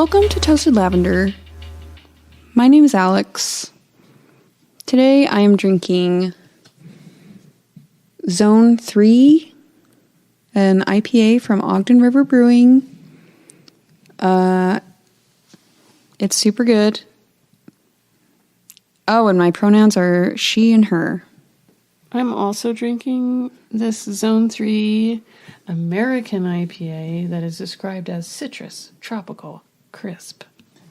Welcome to Toasted Lavender. My name is Alex. Today I am drinking Zone 3, an IPA from Ogden River Brewing. It's super good. Oh, and my pronouns are she and her. I'm also drinking this Zone 3 American IPA that is described as citrus, tropical, crisp.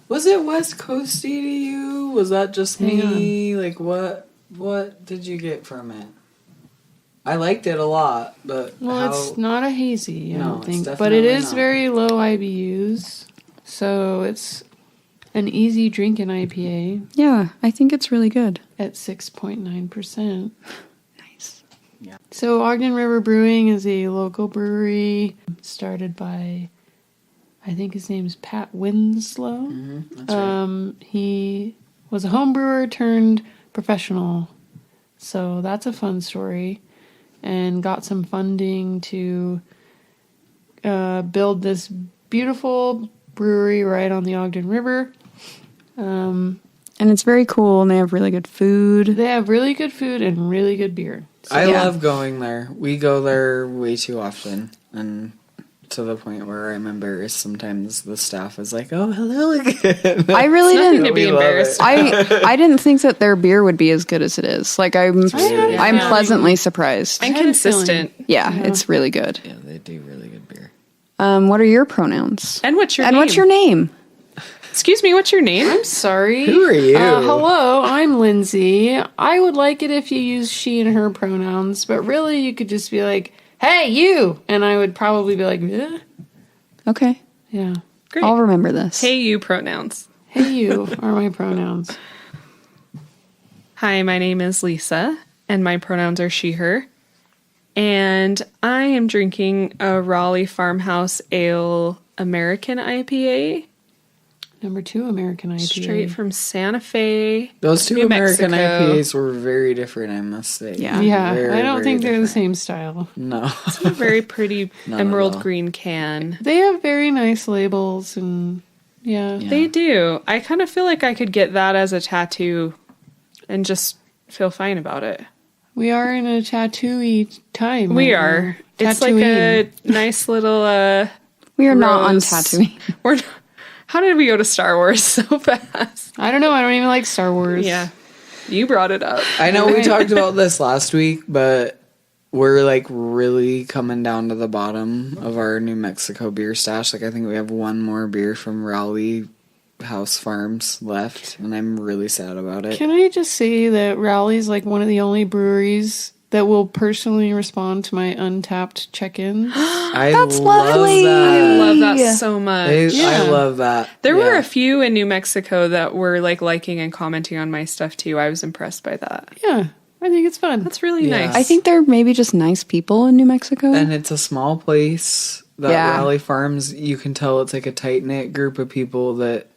Was it West Coasty to you? Was that just me? Like, what did you get from it? I liked it a lot, but it's not a hazy, I don't think. It's But it is not. very low IBUs, so it's an easy drinking IPA Yeah, I think it's really good. at 6.9%. Nice. Yeah. So Ogden River Brewing is a local brewery started by, I think his name's Pat Winslow. That's right. He was a home brewer turned professional. So that's a fun story. And got some funding to build this beautiful brewery right on the Ogden River. And it's very cool, and they have really good food. They have really good food and really good beer. So, I love going there. We go there way too often, and to the point where I'm embarrassed. Sometimes the staff is like, "Oh, hello again." I really didn't to be embarrassed. I didn't think that their beer would be as good as it is. Like I'm pleasantly surprised. And had a consistent. Yeah, it's really good. Yeah, they do really good beer. What are your pronouns? And what's your name? And what's your name? Excuse me, what's your name? I'm sorry. Who are you? Hello, I'm Lindsay. I would like it if you use she and her pronouns, but really you could just be like, "Hey, you!" And I would probably be like, eh. Okay, Yeah. Great. I'll remember this. Hey, you pronouns. Hey, you are my pronouns. Hi, my name is Lisa, and my pronouns are she, her. And I am drinking a Raleigh Farmhouse Ale American IPA, Number 2 American IPA. straight from Santa Fe. Those two New American Mexico. IPAs were very different, I must say. Yeah. Yeah, Very, I don't very think they're the different. same style. No. A very pretty Not at emerald all. green can. They have very nice labels and yeah. They do. I kind of feel like I could get that as a tattoo and just feel fine about it. We are in a tattoo-y time. We right are. now. It's like a nice little We are not on rose- Tatooine. We're not- How did we go to Star Wars so fast? I don't know. I don't even like Star Wars. Yeah. You brought it up. I know we talked about this last week, but we're like really coming down to the bottom of our New Mexico beer stash. Like I think we have one more beer from Raleigh House Farms left, and I'm really sad about it. Can I just say that Rowley's like one of the only breweries that will personally respond to my untapped check-ins. That's love lovely. that. I love that so much. I love that. There were Yeah. a few in New Mexico that were like liking and commenting on my stuff too. I was impressed by that. Yeah, I think it's fun. That's really Yeah. nice. I think they're maybe just nice people in New Mexico. And it's a small place. That Yeah. Raleigh Farms, you can tell it's like a tight knit group of people that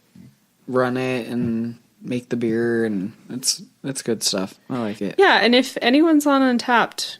run it and make the beer, and it's good stuff. I like it. Yeah, and if anyone's on Untapped,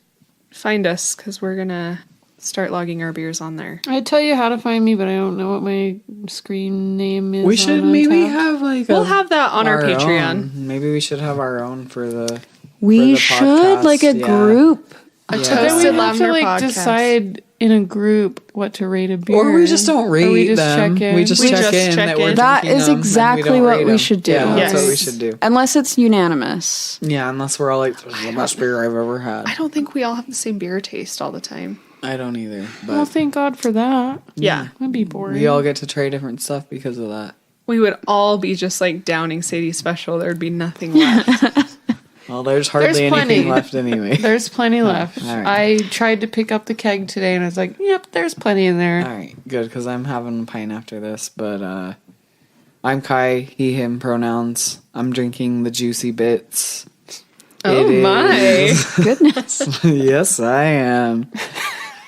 find us because we're gonna start logging our beers on there. I'd tell you how to find me, but I don't know what my screen name is. We should on maybe Untapped. have like We'll have that on our Patreon. own. Maybe we should have our own for the. we the should podcast, like a yeah. group. A Yeah. Then we Toasted have to Lavender like podcast. decide in a group what to rate a beer. Or we just don't rate Or we just them. check in. We just We check just in check that we're in. That drinking is them, and exactly don't what rate we them. should do. Yeah, that's what we Yes. should do. Unless it's unanimous. Yeah, unless we're all like, "This is the best beer I've ever had." I don't think we all have the same beer taste all the time. I don't either. But Well, thank God for that. Yeah. That'd be boring. we all get to try different stuff because of that. We would all be just like downing Sadie Special. There'd be nothing left. Well, there's hardly There's plenty. anything left anyway. There's plenty left. all right. I tried to pick up the keg today, and I was like, "Yep, there's plenty in there." All right, good, because I'm having a pint after this. But I'm Kai, he, him pronouns. I'm drinking the Juicy Bits. Oh It my. is- Goodness. Yes, I am.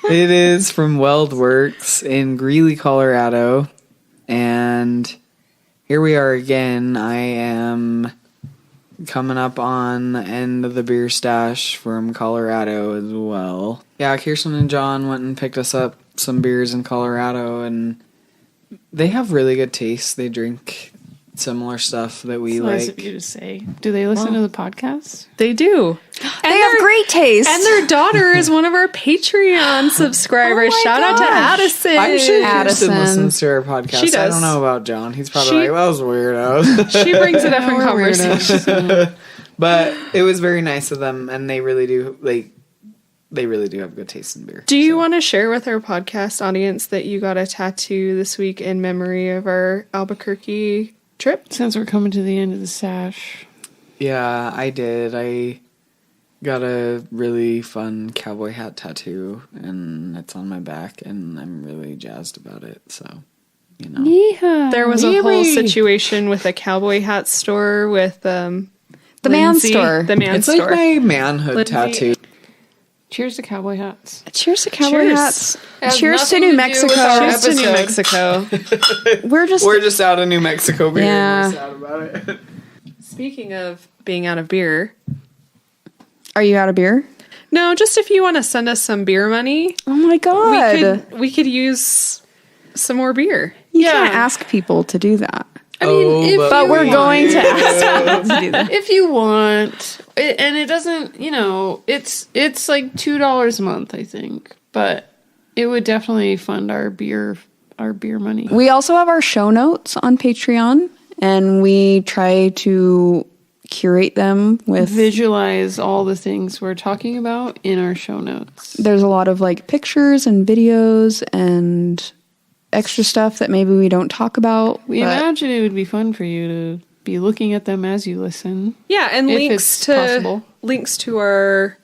It is from Weldworks in Greeley, Colorado. And here we are again. I am coming up on the end of the beer stash from Colorado as well. Yeah, Kirsten and John went and picked us up some beers in Colorado, and They have really good taste. They drink similar stuff that we It's like. nice of you to say. Do they listen to the podcast? They do. They have great taste. And their daughter is one of our Patreon subscribers. Oh my Shout out to gosh. Addison. I'm sure Addison. Kirsten listens to our podcast. She does. I don't know about John. He's probably She- like, that was weirdo. She brings a different We're conversation. weirdos. But it was very nice of them, and they really do have good taste in beer. Do you want to share with our podcast audience that you got a tattoo this week in memory of our Albuquerque trip? Since we're coming to the end of the sash. Yeah, I did. I got a really fun cowboy hat tattoo, and it's on my back, and I'm really jazzed about it. So, you know. Yeehaw. There was a whole Yee-wee. situation with a cowboy hat store with the man Lindsay, store. The man It's store. like my manhood Lindsay- tattoo. Cheers to cowboy hats. Cheers to cowboy Cheers. hats. Has Cheers to nothing New to do Mexico. with our Cheers to New episode. Mexico. We're just out of New Mexico beer. Yeah. And we're sad about it. Speaking of being out of beer, Are you out of beer? no, just if you want to send us some beer money, Oh my god. we could use some more beer. You Yeah. can't ask people to do that. I mean, Oh, But you we're want going to it. ask people to do that. if you want, and it doesn't, it's like $2 a month, I think, but it would definitely fund our beer money. We also have our show notes on Patreon, and we try to curate them with. Visualize all the things we're talking about in our show notes. There's a lot of like pictures and videos and extra stuff that maybe we don't talk about. We but imagine it would be fun for you to be looking at them as you listen. Yeah, and If links it's to possible. links to our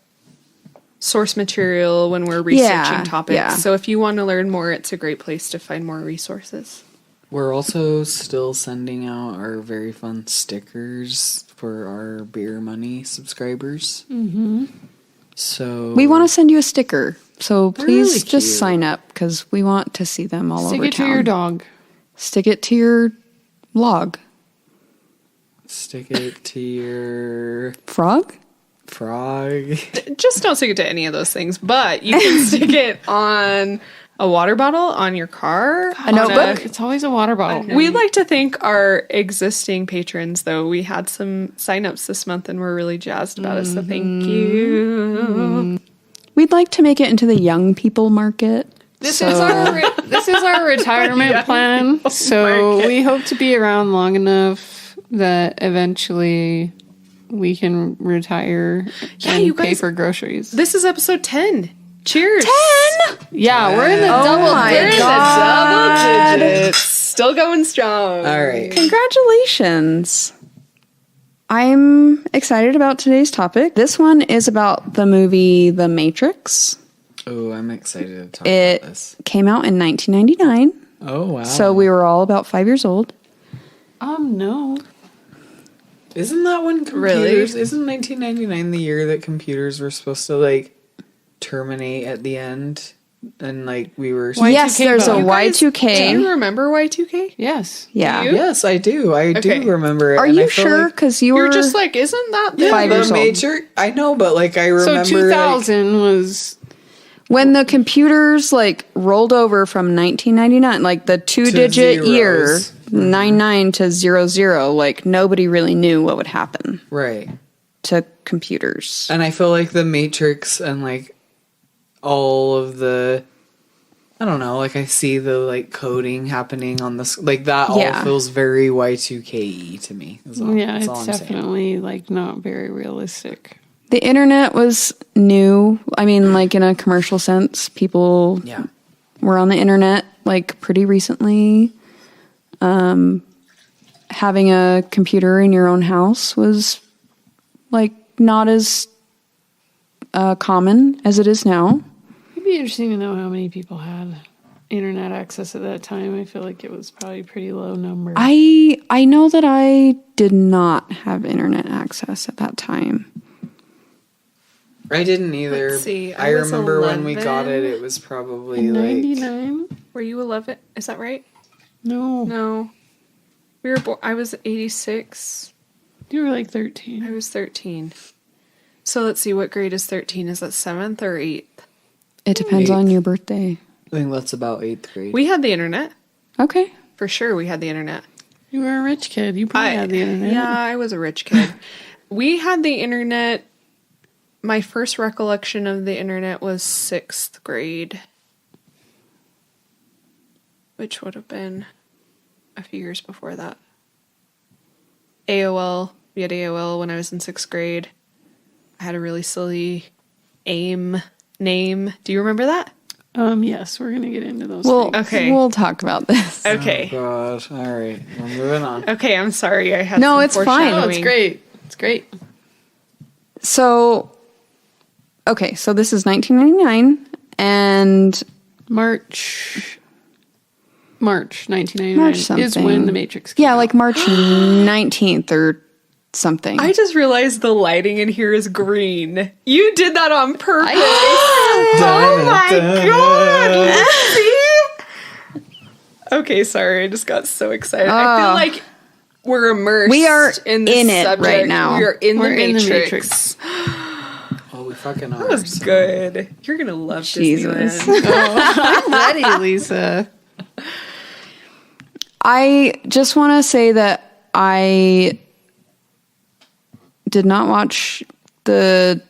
source material when we're researching Yeah, topics. yeah. So if you want to learn more, it's a great place to find more resources. We're also still sending out our very fun stickers for our beer money subscribers. Mm-hmm. So we want to send you a sticker, so They're please really just cute. sign up because we want to see them all Stick over it town. to your dog. Stick it to your log. stick it to your Frog? frog. Just don't stick it to any of those things, but you can stick it on a water bottle, on your car, A notebook? It's always a water bottle. We'd like to thank our existing patrons, though. We had some signups this month and we're really jazzed about it, so thank you. We'd like to make it into the young people market. This is our retirement plan. So we hope to be around long enough that eventually we can retire and you pay guys- for groceries. This is episode 10. Cheers. 10! Yeah, we're in the Oh double my digits. God. Double digits. Still going strong. All right. Congratulations. I'm excited about today's topic. This one is about the movie The Matrix. Oh, I'm excited to talk It about this. came out in 1999, Oh, wow. so we were all about 5 years old. No. Isn't that when computers... Isn't 1999 the year that computers were supposed to, like, terminate at the end? And, like, we were... Y2K Yes, there's a bug. Y2K. Do you remember Y2K? Yes. Yeah. Do you? Yes, I do. I Okay. do remember it. Are and I you feel sure? like- Because you were You're just like, isn't that the 5 the years old. Matrix? I know, but, like, I So remember... 2000 was when the computers like rolled over from 1999, like the two-digit year, zeros. 99 to 00. Like nobody really knew what would happen Right. to computers. And I feel like the Matrix and, like, all of the... I don't know, like, I see the, like, coding happening on this... Like, that Yeah. all feels very Y2K to me. That's all it's I'm saying. definitely like not very realistic. The internet was new. I mean, like in a commercial sense, people Yeah. were on the internet like pretty recently. Having a computer in your own house was like not as common as it is now. It'd be interesting to know how many people had internet access at that time. I feel like it was probably a pretty low number. I know that I did not have internet access at that time. I didn't either. Let's see, I I was remember when we got 11. it was probably, In like... 99? Were you 11? Is that right? No. No. We were born. I was 86. You were like I 13. was 13. So let's see, what grade is 13? Is that 7th or 8th? It depends on your birthday. I think that's about 8th grade. We had the internet. Okay. For sure, we had the internet. You were a rich kid. You probably had the internet. Yeah, I was a rich kid. We had the internet. My first recollection of the internet was 6th grade, which would have been a few years before that. AOL. We had AOL when I was in 6th grade. I had a really silly AIM name. Do you remember that? Yes, we're gonna get into those things. Okay. We'll talk about this. Okay. Oh, God. All right. We're moving on. Okay, I'm sorry. I had No, some it's fine. foreshadowing. Oh, it's great. It's great. So, okay, so this is 1999, and March 1999 March is something. when The Matrix came yeah, out. like March 19th or something. I just realized the lighting in here is green. You did that on purpose. Oh my God. See? Okay, sorry. I just got so excited. I feel like we're immersed We are in, this in it subject. right now. We are in We're the in the Matrix. Oh, we fucking are. That was so- good. You're going to love Jesus. Disneyland. I'm ready, Lisa. I just want to say that I did not watch the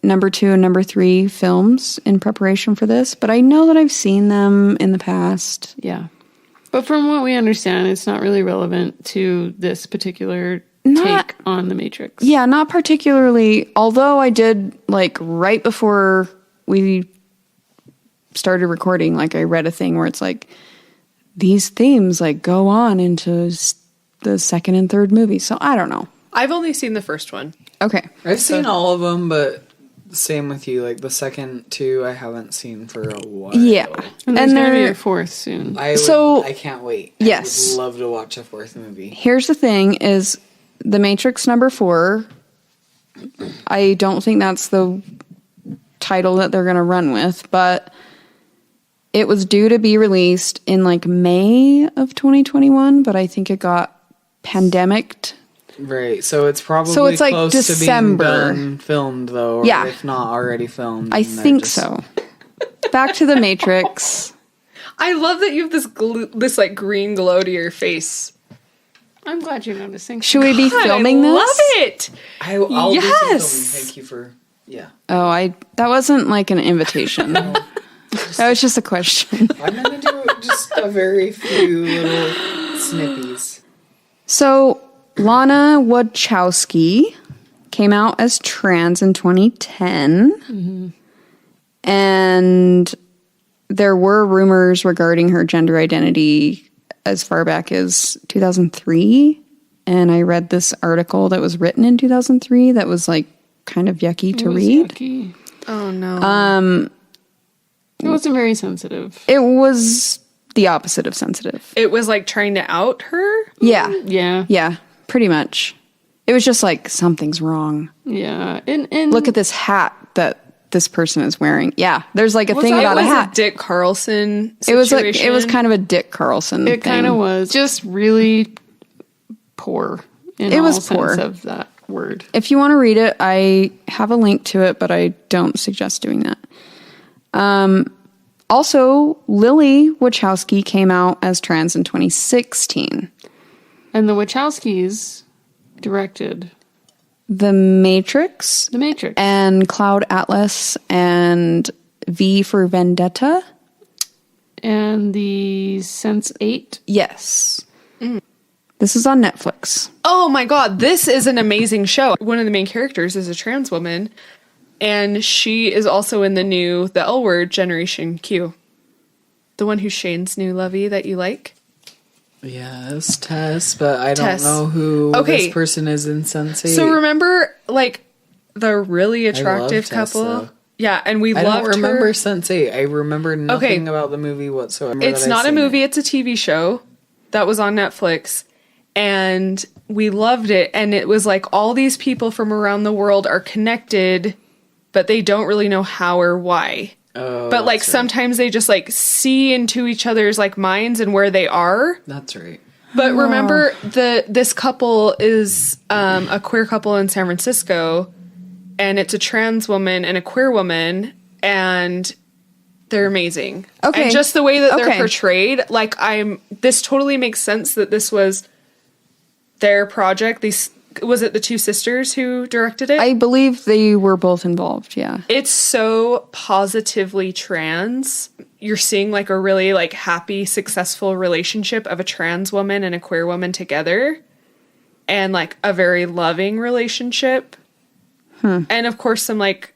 number 2 and number 3 films in preparation for this, but I know that I've seen them in the past. Yeah. But from what we understand, it's not really relevant to this particular Not- take on The Matrix. Yeah, not particularly, although I did, like, right before we started recording, like, I read a thing where it's like, these themes, like, go on into the second and third movie. So I don't know. I've only seen the first one. Okay. I've seen all of them, but same with you. Like the second 2, I haven't seen for a while. Yeah. And there's going to be they're- a fourth soon. So- I can't wait. Yes. I would love to watch a 4th movie. Here's the thing is The Matrix number 4, I don't think that's the title that they're going to run with, but it was due to be released in like May of 2021, but I think it got pandemicked. Right. So it's probably So it's, like, close December. to being done, filmed though, or Yeah. if not already filmed. I and they're think just- so. Back to The Matrix. I love that you have this like green glow to your face. I'm glad you're noticing. Should we be God, filming I this? love it. I'll do some Yes. filming. Thank you for Oh, that wasn't like an invitation. That was just a question. I'm gonna do just a very few little snippies. So, Lana Wachowski came out as trans in 2010. And there were rumors regarding her gender identity as far back as 2003. And I read this article that was written in 2003 that was like kind of yucky to read. Yucky. Oh no. It wasn't very sensitive. It was the opposite of sensitive. It was like trying to out her. Yeah. Yeah. Yeah, pretty much. It was just like, something's wrong. Yeah. And Look at this hat that this person is wearing. Yeah, there's like a thing It about a was hat. Dick Carlson It was like situation. it was kind of a Dick Carlson. it kind of thing. was just really poor in It all was sense poor. of that word. If you want to read it, I have a link to it, but I don't suggest doing that. Also, Lily Wachowski came out as trans in 2016. And the Wachowskis directed The Matrix The Matrix. and Cloud Atlas and V for Vendetta. And the Sense8. Yes. This is on Netflix. Oh my god, this is an amazing show. One of the main characters is a trans woman, and she is also in the L Word Generation Q. The one who's Shane's new lovey that you like. Yes, Tess, but I Tess. don't know who Okay. this person is in Sense8. So remember, like, the really attractive Tess, couple? though. Yeah, and we I loved don't remember her. Sense8. I remember nothing about the movie whatsoever. It's that I've not a seen movie, it. it's a TV show that was on Netflix. And we loved it. And it was like all these people from around the world are connected, but they don't really know how or why. Oh, But like that's right. sometimes they just like see into each other's like minds and where they are. That's right. But remember, this couple is a queer couple in San Francisco, and it's a trans woman and a queer woman, and They're amazing. Okay. And just the way that they're Okay. portrayed, like this totally makes sense that this was their project. Was it the two sisters who directed it? I believe they were both involved, yeah. It's so positively trans. You're seeing like a really like happy, successful relationship of a trans woman and a queer woman together. And like a very loving relationship. And of course some like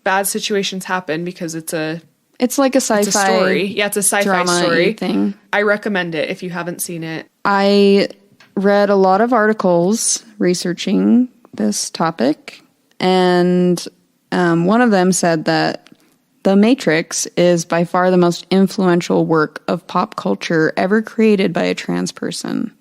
bad situations happen because it's like a sci-fi it's a story. Yeah, it's a sci-fi drama story thing. I recommend it if you haven't seen it. I read a lot of articles researching this topic, and one of them said that The Matrix is by far the most influential work of pop culture ever created by a trans person.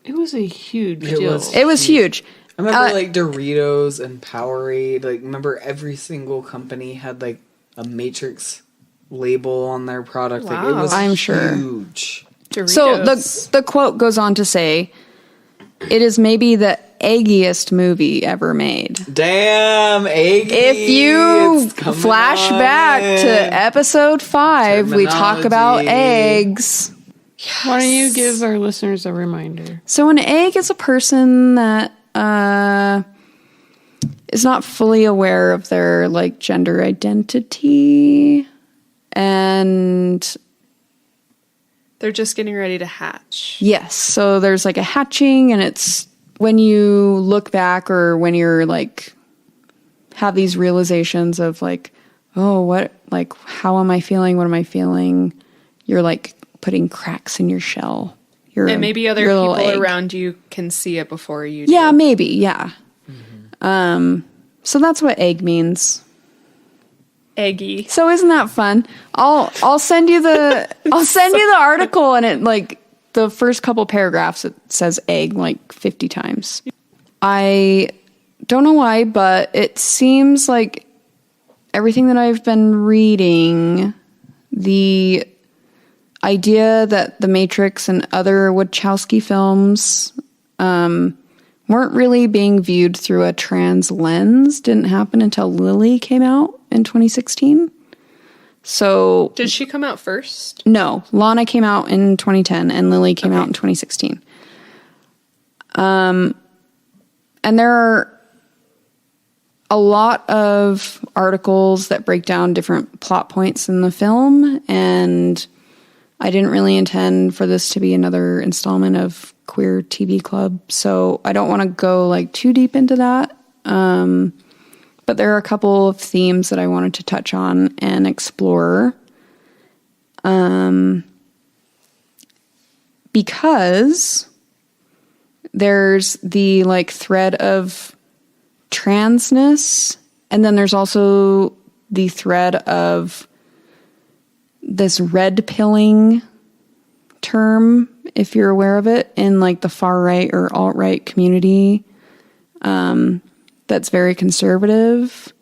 It was a huge It deal. was- It was huge. I remember like Doritos and Powerade. Like, remember every single company had like a Matrix label on their product. Like, it Wow. was I'm sure. huge. Doritos. So the quote goes on to say, "It is maybe the eggiest movie ever made." Damn, eggy. If you It's coming flash on back in. to episode 5, we talk about Terminology. eggs. Why don't you give our listeners a reminder? So an egg is a person that is not fully aware of their like gender identity, and they're just getting ready to hatch. yes, so there's like a hatching, and it's when you look back or when you're like have these realizations of like, oh, what, like, how am I feeling? What am I feeling? You're like putting cracks in your shell. And maybe other your little people egg. around you can see it before you do. Yeah, maybe, yeah. So that's what egg means. Eggy. So isn't that fun? I'll send you the article, and it like the first couple paragraphs it says egg like 50 times. I don't know why, but it seems like everything that I've been reading, the idea that The Matrix and other Wachowski films weren't really being viewed through a trans lens didn't happen until Lily came out in 2016. So Did she come out first? no, Lana came out in 2010 and Lily came out in 2016. And there are a lot of articles that break down different plot points in the film, and I didn't really intend for this to be another installment of Queer TV Club, so I don't want to go like too deep into that. But there are a couple of themes that I wanted to touch on and explore. Because there's the like thread of transness, and then there's also the thread of this red pilling term, if you're aware of it, in like the far right or alt-right community, that's very conservative.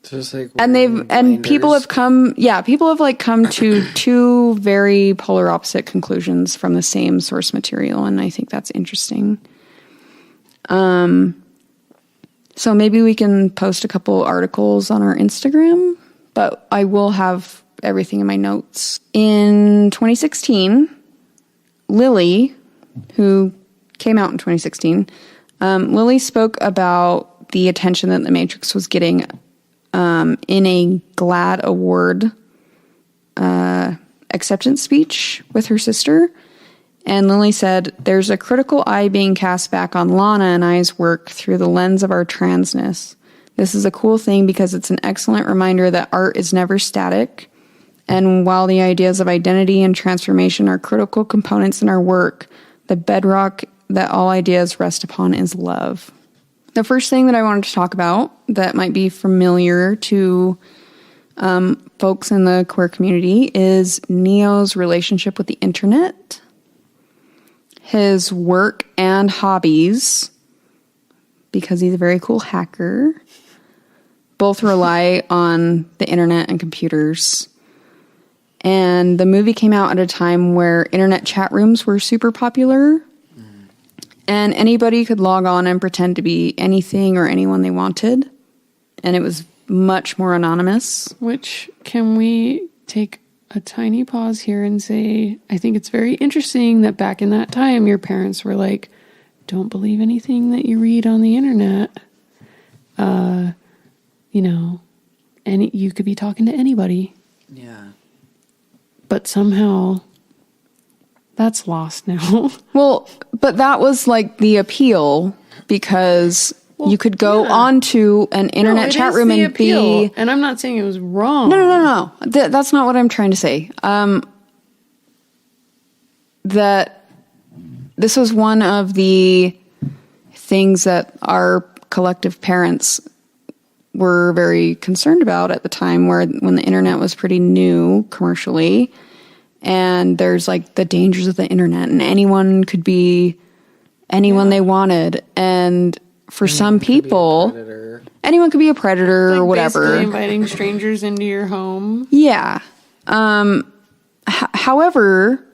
Just like And people have come like come to two very polar opposite conclusions from the same source material, and I think that's interesting. So maybe we can post a couple articles on our Instagram, but I will have everything in my notes. In 2016, Lily, who came out in 2016, Lily spoke about the attention that The Matrix was getting in a GLAAD Award acceptance speech with her sister. And Lily said, "There's a critical eye being cast back on Lana and I's work through the lens of our transness. This is a cool thing because it's an excellent reminder that art is never static. And while the ideas of identity and transformation are critical components in our work, the bedrock that all ideas rest upon is love." The first thing that I wanted to talk about that might be familiar to folks in the queer community is Neo's relationship with the internet. His work and hobbies, because he's a very cool hacker, both rely on the internet and computers. And the movie came out at a time where internet chat rooms were super popular. And anybody could log on and pretend to be anything or anyone they wanted. And it was much more anonymous. Which, can we take a tiny pause here and say, I think it's very interesting that back in that time, your parents were like, don't believe anything that you read on the internet. And you could be talking to anybody. Yeah. But somehow that's lost now. Well, but that was like the appeal, because you could go onto an internet chat room and be. And I'm not saying it was wrong. No. That's not what I'm trying to say. That this was one of the things that our collective parents were very concerned about at the time, when the internet was pretty new commercially, and there's like the dangers of the internet, and anyone could be anyone they wanted, and for some people, anyone could be a predator or whatever. Basically inviting strangers into your home. Yeah. However,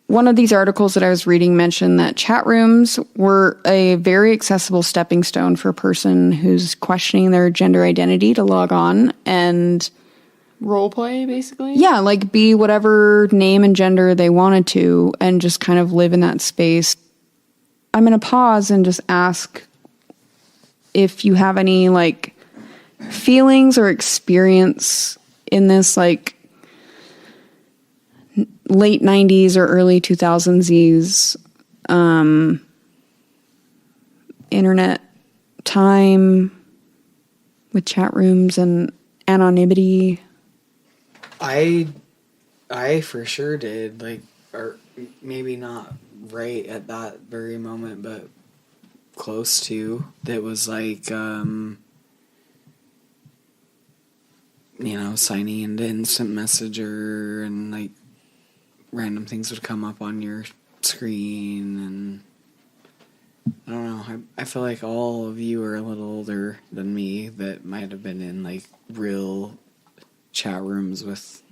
one of these articles that I was reading mentioned that chat rooms were a very accessible stepping stone for a person who's questioning their gender identity to log on and role play, basically. Yeah, like be whatever name and gender they wanted to, and just kind of live in that space. I'm going to pause and just ask if you have any like feelings or experience in this like late 90s or early 2000s internet time with chat rooms and anonymity. I for sure did, like, or maybe not right at that very moment, but close to. That was like, signing into Instant Messenger, and like random things would come up on your screen, and I don't know. I feel like all of you are a little older than me that might have been in like real chat rooms with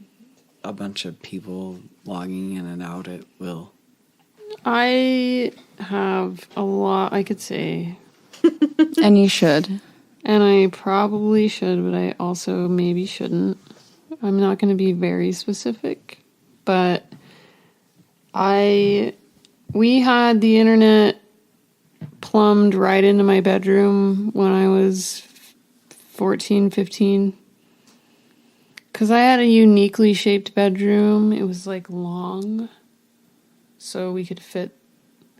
a bunch of people logging in and out at will. I have a lot I could say. And you should. And I probably should, but I also maybe shouldn't. I'm not going to be very specific, but we had the internet plumbed right into my bedroom when I was 14, 15. Because I had a uniquely shaped bedroom. It was like long, so we could fit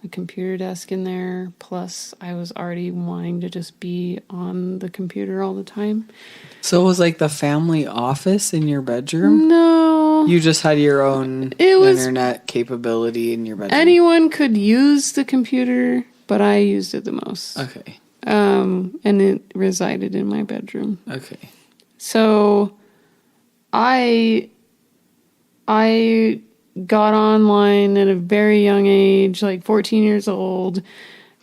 a computer desk in there. Plus, I was already wanting to just be on the computer all the time. So it was like the family office in your bedroom? No. You just had your own internet capability in your bedroom? Anyone could use the computer, but I used it the most. Okay. And it resided in my bedroom. Okay. So I got online at a very young age, like 14 years old.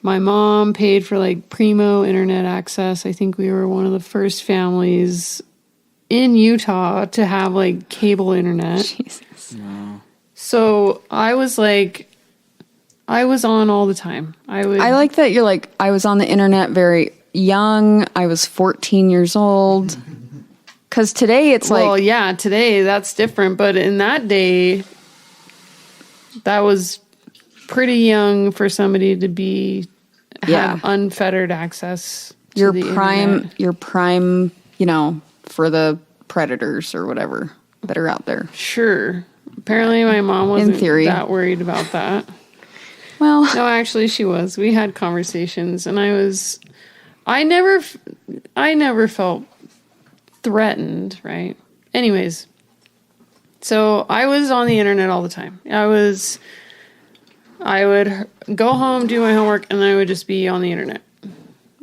My mom paid for like primo internet access. I think we were one of the first families in Utah to have like cable internet. Jesus. Wow. So I was on all the time. I like that you're like, I was on the internet very young. I was 14 years old. Because today it's like... Well, yeah, today that's different. But in that day, that was pretty young for somebody to have unfettered access to the internet. Your prime, for the predators or whatever that are out there. Sure. Apparently my mom wasn't that worried about that. Well... No, actually she was. We had conversations, and I never felt threatened, right? Anyways, so I was on the internet all the time. I would go home, do my homework, and I would just be on the internet.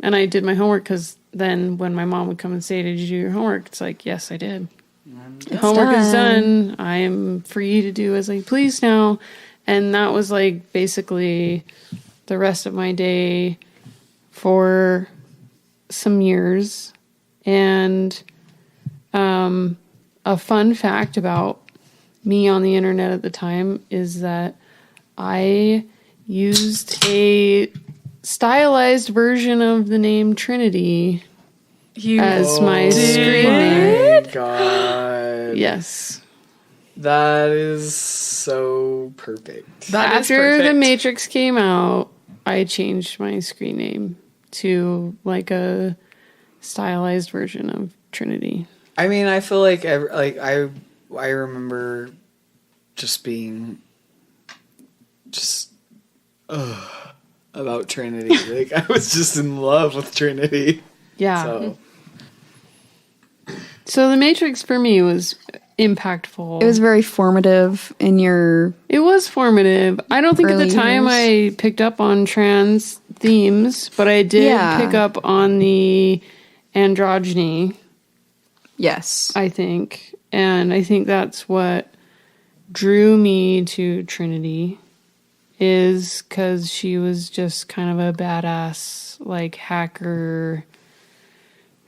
And I did my homework because then when my mom would come and say, "Did you do your homework?" It's like, yes, I did. Homework is done. I am free to do as I please now. And that was like basically the rest of my day for some years. And a fun fact about me on the internet at the time is that I used a stylized version of the name Trinity as my screen Oh name. my god. Yes. That is so perfect. That is After The perfect. Matrix came out, I changed my screen name to like a stylized version of Trinity. I mean, I feel like I remember just being just about Trinity. Like I was just in love with Trinity. Yeah. So The Matrix for me was impactful. It was very formative in your. It was formative. I don't think at Early the time years. I picked up on trans themes, but I did Yeah. pick up on the androgyny, Yes. I think. And I think that's what drew me to Trinity, is because she was just kind of a badass, like, hacker,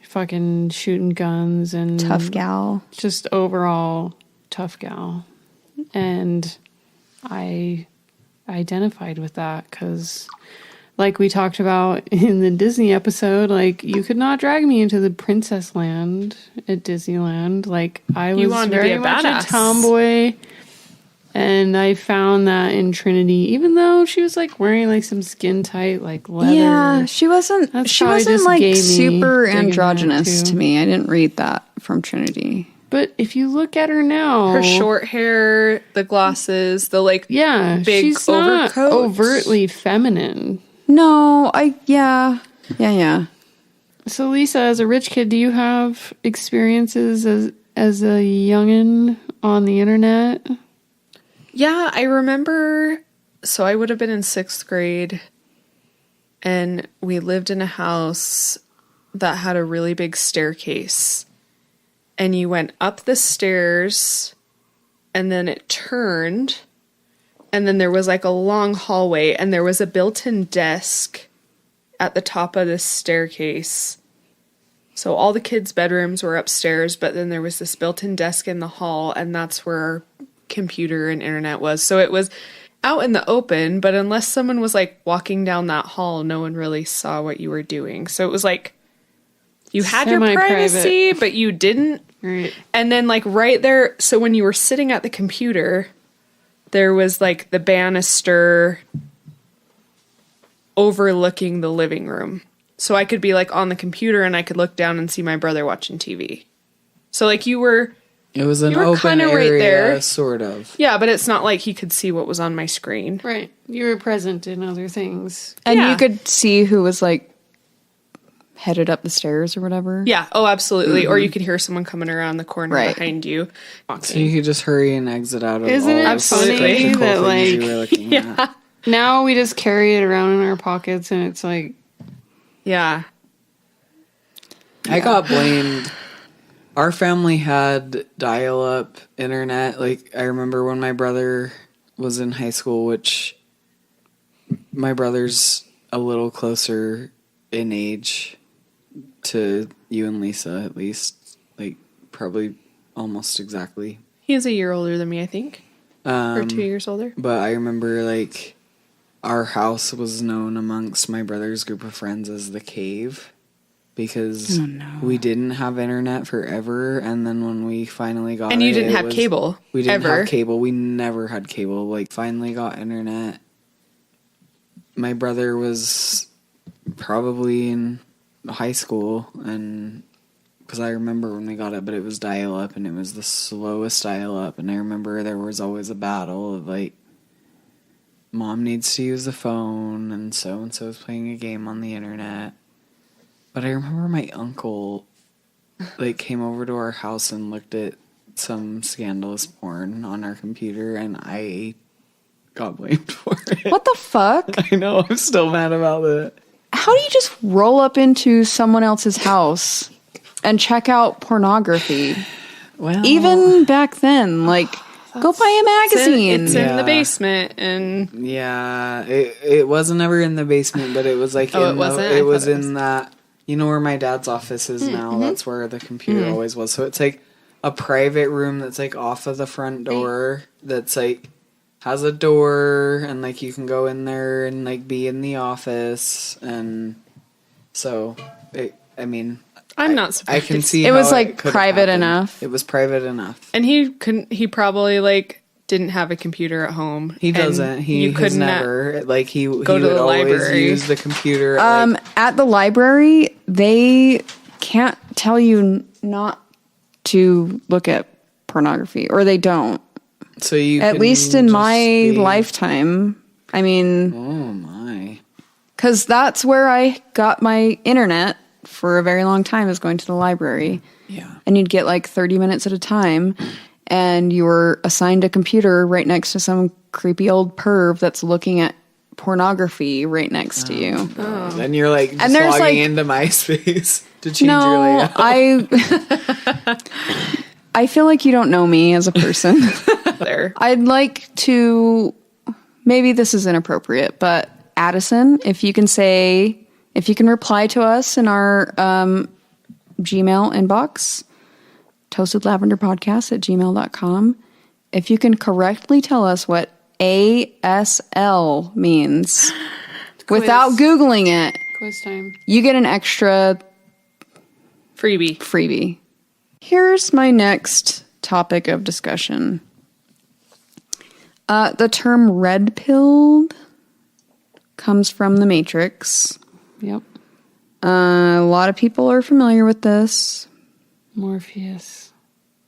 fucking shooting guns and Tough gal. just overall tough gal. And I identified with that because, like we talked about in the Disney episode, like, you could not drag me into the princess land at Disneyland. Like, I was wanted to be very a much badass. a tomboy. And I found that in Trinity, even though she was like wearing like some skin tight like leather. Yeah, she wasn't. That's She probably wasn't just like gay me super digging that, androgynous too. to me. I didn't read that from Trinity. But if you look at her now, Her short hair, the glasses, the like yeah, big she's not overcoat. overtly feminine. No, yeah. So Lisa, as a rich kid, do you have experiences as a youngin on the internet? Yeah, I remember. So I would have been in 6th grade, and we lived in a house that had a really big staircase. And you went up the stairs, and then it turned, and then there was like a long hallway, and there was a built-in desk at the top of this staircase. So all the kids' bedrooms were upstairs, but then there was this built-in desk in the hall, and that's where our computer and internet was. So it was out in the open, but unless someone was like walking down that hall, no one really saw what you were doing. So it was like you had your Semi-private. privacy, but you didn't. Right. And then like right there, so when you were sitting at the computer, there was like the banister overlooking the living room. So I could be like on the computer and I could look down and see my brother watching TV. So like you were, It was an You were open kinda right area, there. sort of. yeah, but it's not like he could see what was on my screen. Right. You were present in other things. And Yeah. you could see who was like headed up the stairs or whatever. Yeah, oh, absolutely. Or you could hear someone coming around the corner Right. behind you. So you could just hurry and exit out of Isn't all it the funny spectacle that, things like- you were looking at. Now we just carry it around in our pockets and it's like, Yeah. I got blamed. Our family had dial-up internet. Like, I remember when my brother was in high school, which my brother's a little closer in age to you and Lisa, at least. Like, probably almost exactly. He's a year older than me, I think. Or 2 years older. But I remember, like, our house was known amongst my brother's group of friends as the cave because we didn't have internet forever. And then when we finally got And you it, didn't it have was- cable. We didn't ever. have cable. We never had cable. Like, finally got internet. My brother was probably in high school, and because I remember when we got it, but it was dial-up, and it was the slowest dial-up, and I remember there was always a battle of, like, Mom needs to use the phone, and so is playing a game on the internet. But I remember my uncle, like, came over to our house and looked at some scandalous porn on our computer, and I got blamed for it. What the fuck? I know, I'm still mad about it. How do you just roll up into someone else's house and check out pornography? Well, Even back then, like, go buy a magazine. It's in Yeah. the basement, and yeah, it wasn't ever in the basement, but it was like Oh, in it wasn't? The, I it thought was it in that, you know where my dad's office is now? That's where the computer always was. So it's like a private room that's like off of the front door that's like has a door, and like you can go in there and like be in the office. And so I mean, I'm not I surprised. can see It was how like could've private happened. enough. It was private enough. And he probably like didn't have a computer at home. He and doesn't. He you has couldn't never. Like he to would the always library. use the computer. Like, At the library, they can't tell you not to look at pornography, or they don't. so you At can least in just my be- lifetime. I mean, Oh my! because that's where I got my internet for a very long time, is going to the library. Yeah. And you'd get like 30 minutes at a time, and you were assigned a computer right next to some creepy old perv that's looking at pornography right next to you. Then you're like just there's, logging like- into MySpace to change your No, layout. I feel like you don't know me as a person. there. I'd like to, maybe this is inappropriate, but Addison, if you can reply to us in our Gmail inbox, toastedlavenderpodcast@gmail.com. If you can correctly tell us what ASL means without Googling it, Quiz time. you get an extra Freebie. freebie. Here's my next topic of discussion. The term red-pilled comes from The Matrix. Yep. A lot of people are familiar with this. Morpheus.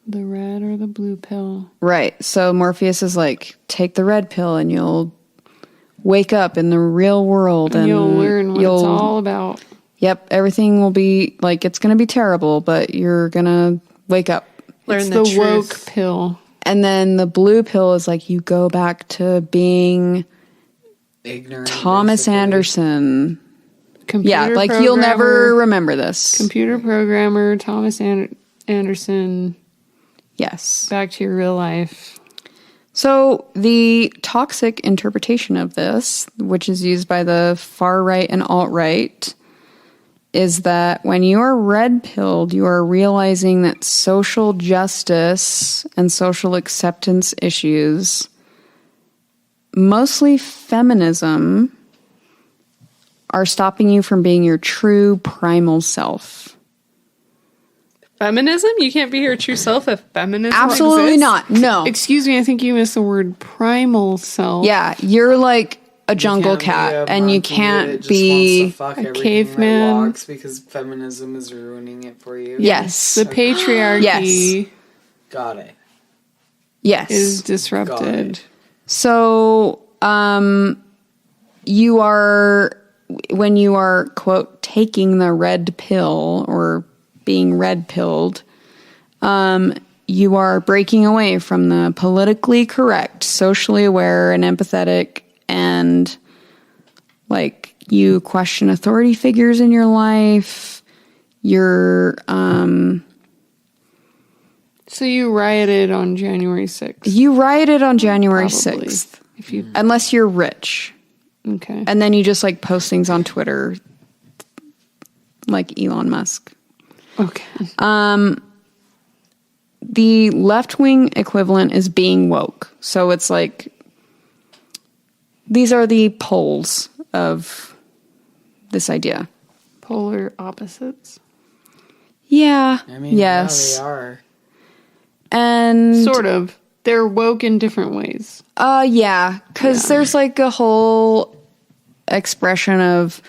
The red or the blue pill. Right. So Morpheus is like, take the red pill and you'll wake up in the real world. And You'll learn what it's you'll- all about. Yep. Everything will be like, it's going to be terrible, but you're going to wake up. Learn It's the, the woke truth. pill. And then the blue pill is like, you go back to being Ignorant. Thomas basically. Anderson. Computer Yeah. Like you'll never programmer- remember this. Computer programmer Thomas Anderson. Yes. Back to your real life. So the toxic interpretation of this, which is used by the far right and alt-right, is that when you are red-pilled, you are realizing that social justice and social acceptance issues, mostly feminism, are stopping you from being your true primal self. Feminism? You can't be your true self if feminism Absolutely exists? not. No. Excuse me, I think you missed the word primal self. Yeah, you're like a jungle Can't be a cat, and you monkey that can't just be. wants to fuck a everything caveman. that walks because feminism is ruining it for you. Yes. The patriarchy Got it. Yes. is disrupted. So, you are, when you are, quote, taking the red pill or being red pilled, you are breaking away from the politically correct, socially aware, and empathetic, and like you question authority figures in your life. You're, So you rioted on January 6th. you rioted on January Probably. 6th, If you unless you're rich. okay. And then you just like post things on Twitter like Elon Musk. Okay. The left-wing equivalent is being woke. So it's like these are the poles of this idea. Polar opposites. Yeah. I mean, yes. yeah, they are. And Sort of. They're woke in different ways. yeah, cuz there's like a whole expression of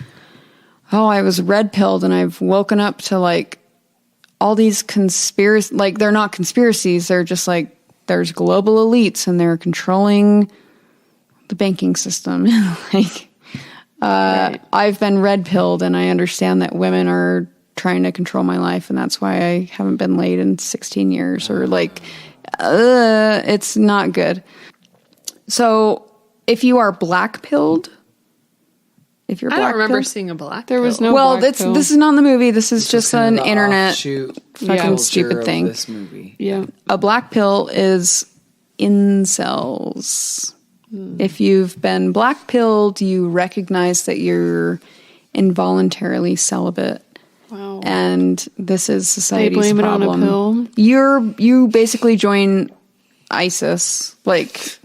oh, I was red-pilled and I've woken up to like all these conspiracy, like they're not conspiracies, they're just like there's global elites and they're controlling the banking system. Like Right. I've been red-pilled and I understand that women are trying to control my life and that's why I haven't been laid in 16 years or like it's not good. So if you are black-pilled, if you're I don't remember black-pilled, seeing a black There was pill. no well, black pill. this is not in the movie. This is This just is kind an of the internet offshoot fucking culture stupid of thing. This movie. Yeah. A black pill is incels. If you've been black pilled, you recognize that you're involuntarily celibate, Wow. and this is They society's blame problem. it on a pill. You basically join ISIS. Like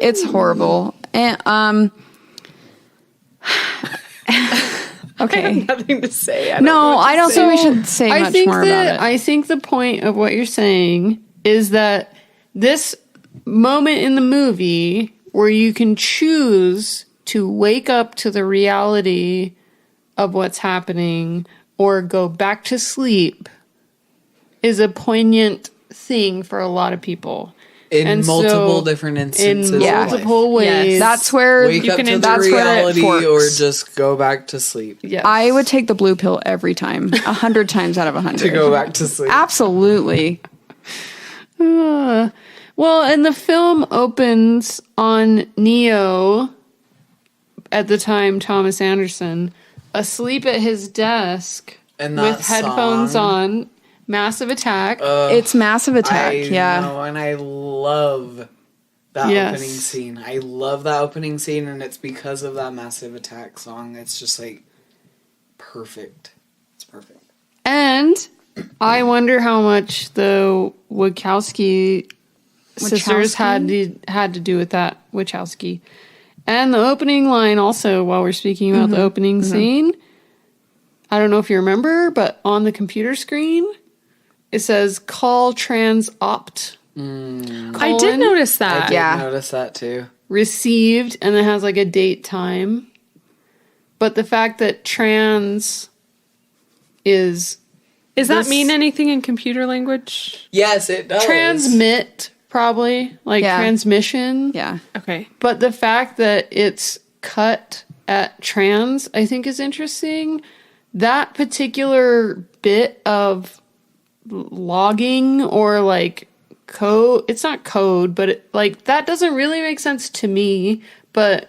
it's horrible. And I Okay. have nothing to say. No, I don't think we should say much more about it. I think the point of what you're saying is that this moment in the movie where you can choose to wake up to the reality of what's happening or go back to sleep is a poignant thing for a lot of people. In multiple different instances. In multiple ways. Yes. That's where Wake up to the that's where it reality or forks. just go back to sleep. Yes. I would take the blue pill every time, 100 times out of 100. To go back to sleep. Absolutely. Well, and the film opens on Neo, at the time Thomas Anderson, asleep at his desk And with that headphones song. on. Massive Attack. It's Massive Attack, I know, and I love that Yes. opening scene. I love that opening scene, and it's because of that Massive Attack song. It's just like perfect. It's perfect. And I wonder how much the Wachowski sisters had to do with that. Wachowski. And the opening line also, while we're speaking about the opening scene, I don't know if you remember, but on the computer screen, it says call trans opt. I did notice that. I did Yeah. notice that too. Received, and it has like a date time. But the fact that trans is Does that This- mean anything in computer language? Yes, it does. transmit, probably, like Yeah. transmission. Yeah. Okay. But the fact that it's cut at trans, I think is interesting. That particular bit of logging or like code, it's not code, but like that doesn't really make sense to me, but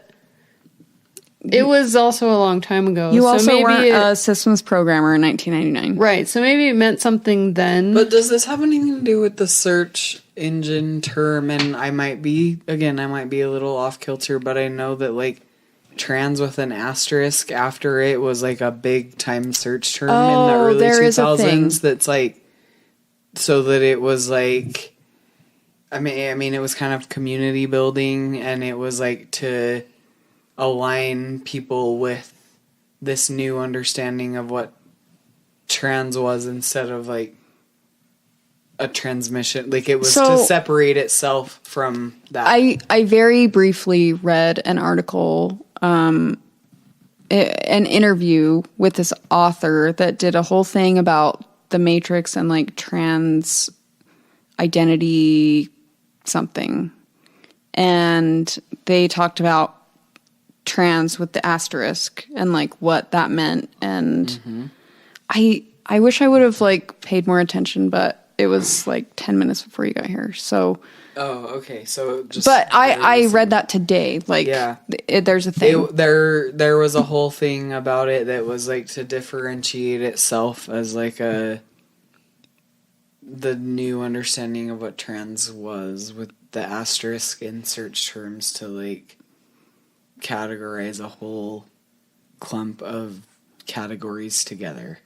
it was also a long time ago. You so also maybe weren't a systems programmer in 1999. right, so maybe it meant something then. But does this have anything to do with the search engine term? And I might be a little off kilter, but I know that like trans with an asterisk after it was like a big time search term in the Oh, early there is a 2000s. thing. That's like, so that it was like, I mean, it was kind of community building, and it was like to align people with this new understanding of what trans was, instead of like a transmission. Like it was So- to separate itself from that. I very briefly read an article, an interview with this author that did a whole thing about the Matrix and like trans identity something. And they talked about trans with the asterisk and like what that meant. And I wish I would have like paid more attention, but it was like 10 minutes before you got here. So, Oh, okay. So just. but I read that today. Like, Yeah. there's a thing. There was a whole thing about it that was like to differentiate itself as like the new understanding of what trans was, with the asterisk in search terms, to like categorize a whole clump of categories together.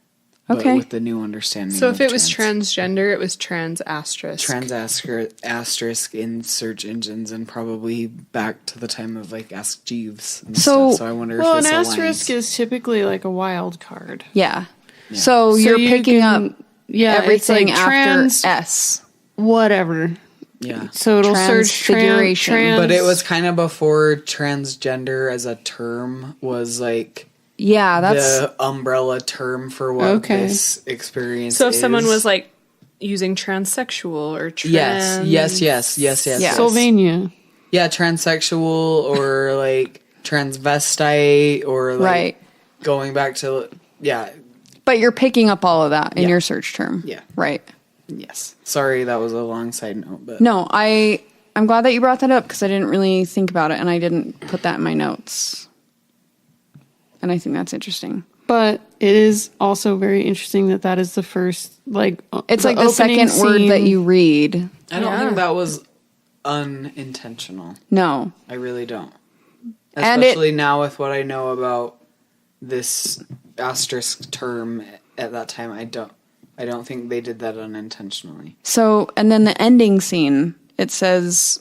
But Okay. with the new understanding. So of if it was trans. transgender, it was trans asterisk. Trans asterisk in search engines, and probably back to the time of like Ask Jeeves and So- stuff. So I wonder well, if an this asterisk aligns. is typically like a wild card. Yeah. So you're you picking can- up yeah, everything it's like after trans, S. whatever. Yeah. So it'll search Transfiguration. trans. But it was kind of before transgender as a term was like Yeah, that's the umbrella term for what Okay. this experience So if is. someone was like using transsexual or trans. Yes. Yeah. Sylvania. Yeah, transsexual or like transvestite or like right. going back to, yeah, But you're picking up all of that in Yeah. your search term. Yeah. Right. yes. Sorry, that was a long side note, but No, I'm glad that you brought that up because I didn't really think about it and I didn't put that in my notes. And I think that's interesting. But it is also very interesting that that is the first, like, It's like the opening second word that scene. you read. I don't Yeah. think that was unintentional. No. I really don't. And Especially now with what I know about this asterisk term at that time, I don't think they did that unintentionally. So, and then the ending scene, it says,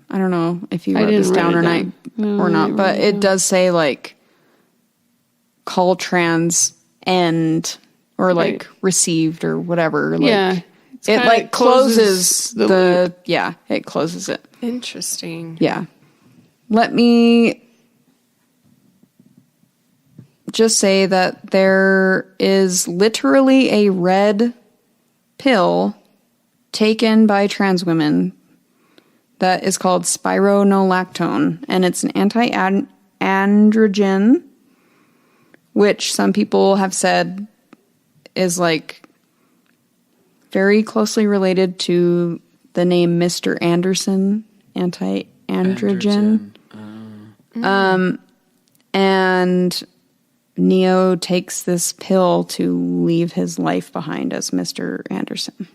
I don't know if you I wrote this didn't down write or it not, down. No, or I not, didn't but write it it down. does say like call trans end or like Right. received or whatever. Like, Yeah. It's it kinda like closes the the yeah, it closes it. Interesting. Yeah. Let me just say that there is literally a red pill taken by trans women that is called spironolactone, and it's an anti-androgen, which some people have said is like very closely related to the name Mr. Anderson, anti-androgen. And Neo takes this pill to leave his life behind as Mr. Anderson.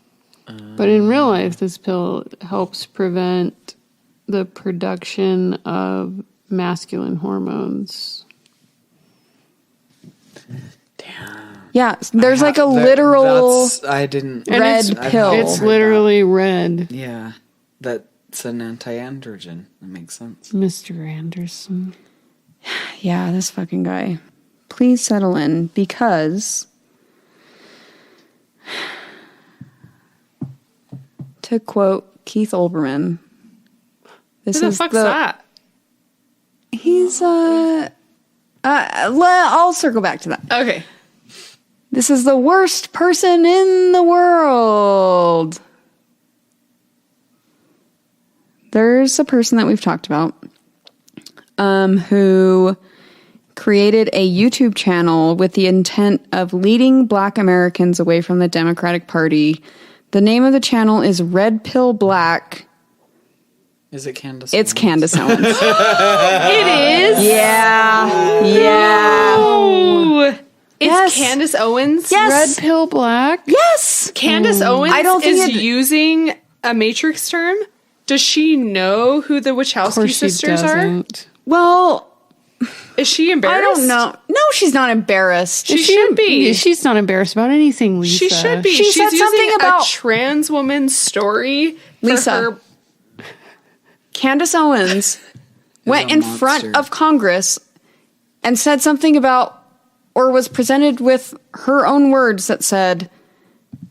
But in real life, this pill helps prevent the production of masculine hormones. Yeah, there's like a literal I didn't. And red it's- pill. It's literally red, Yeah, that's an anti-androgen. That makes sense. Mr. Anderson. Yeah, this fucking guy. Please settle in, because to quote Keith Olbermann, this Who the is fuck's that? He's I'll circle back to that. Okay. This is the worst person in the world. There's a person that we've talked about who created a YouTube channel with the intent of leading Black Americans away from the Democratic Party. The name of the channel is Red Pill Black. Is it Candace? It's Owens? Candace Owens. It is? Yeah. Yeah. Oh. It's Yes. Candace Owens? Yes. Red pill black? Yes. Candace Owens I don't think is it- using a Matrix term? Does she know who the Of Wachowski course she sisters are? doesn't. Well, Is she I embarrassed? don't know. No, she's not embarrassed. She should be. She's not embarrassed about anything, Lisa. She should be. She She's said something using about- a trans woman's story for Lisa. her. Candace Owens went a in monster. front of Congress and said something about, or was presented with her own words that said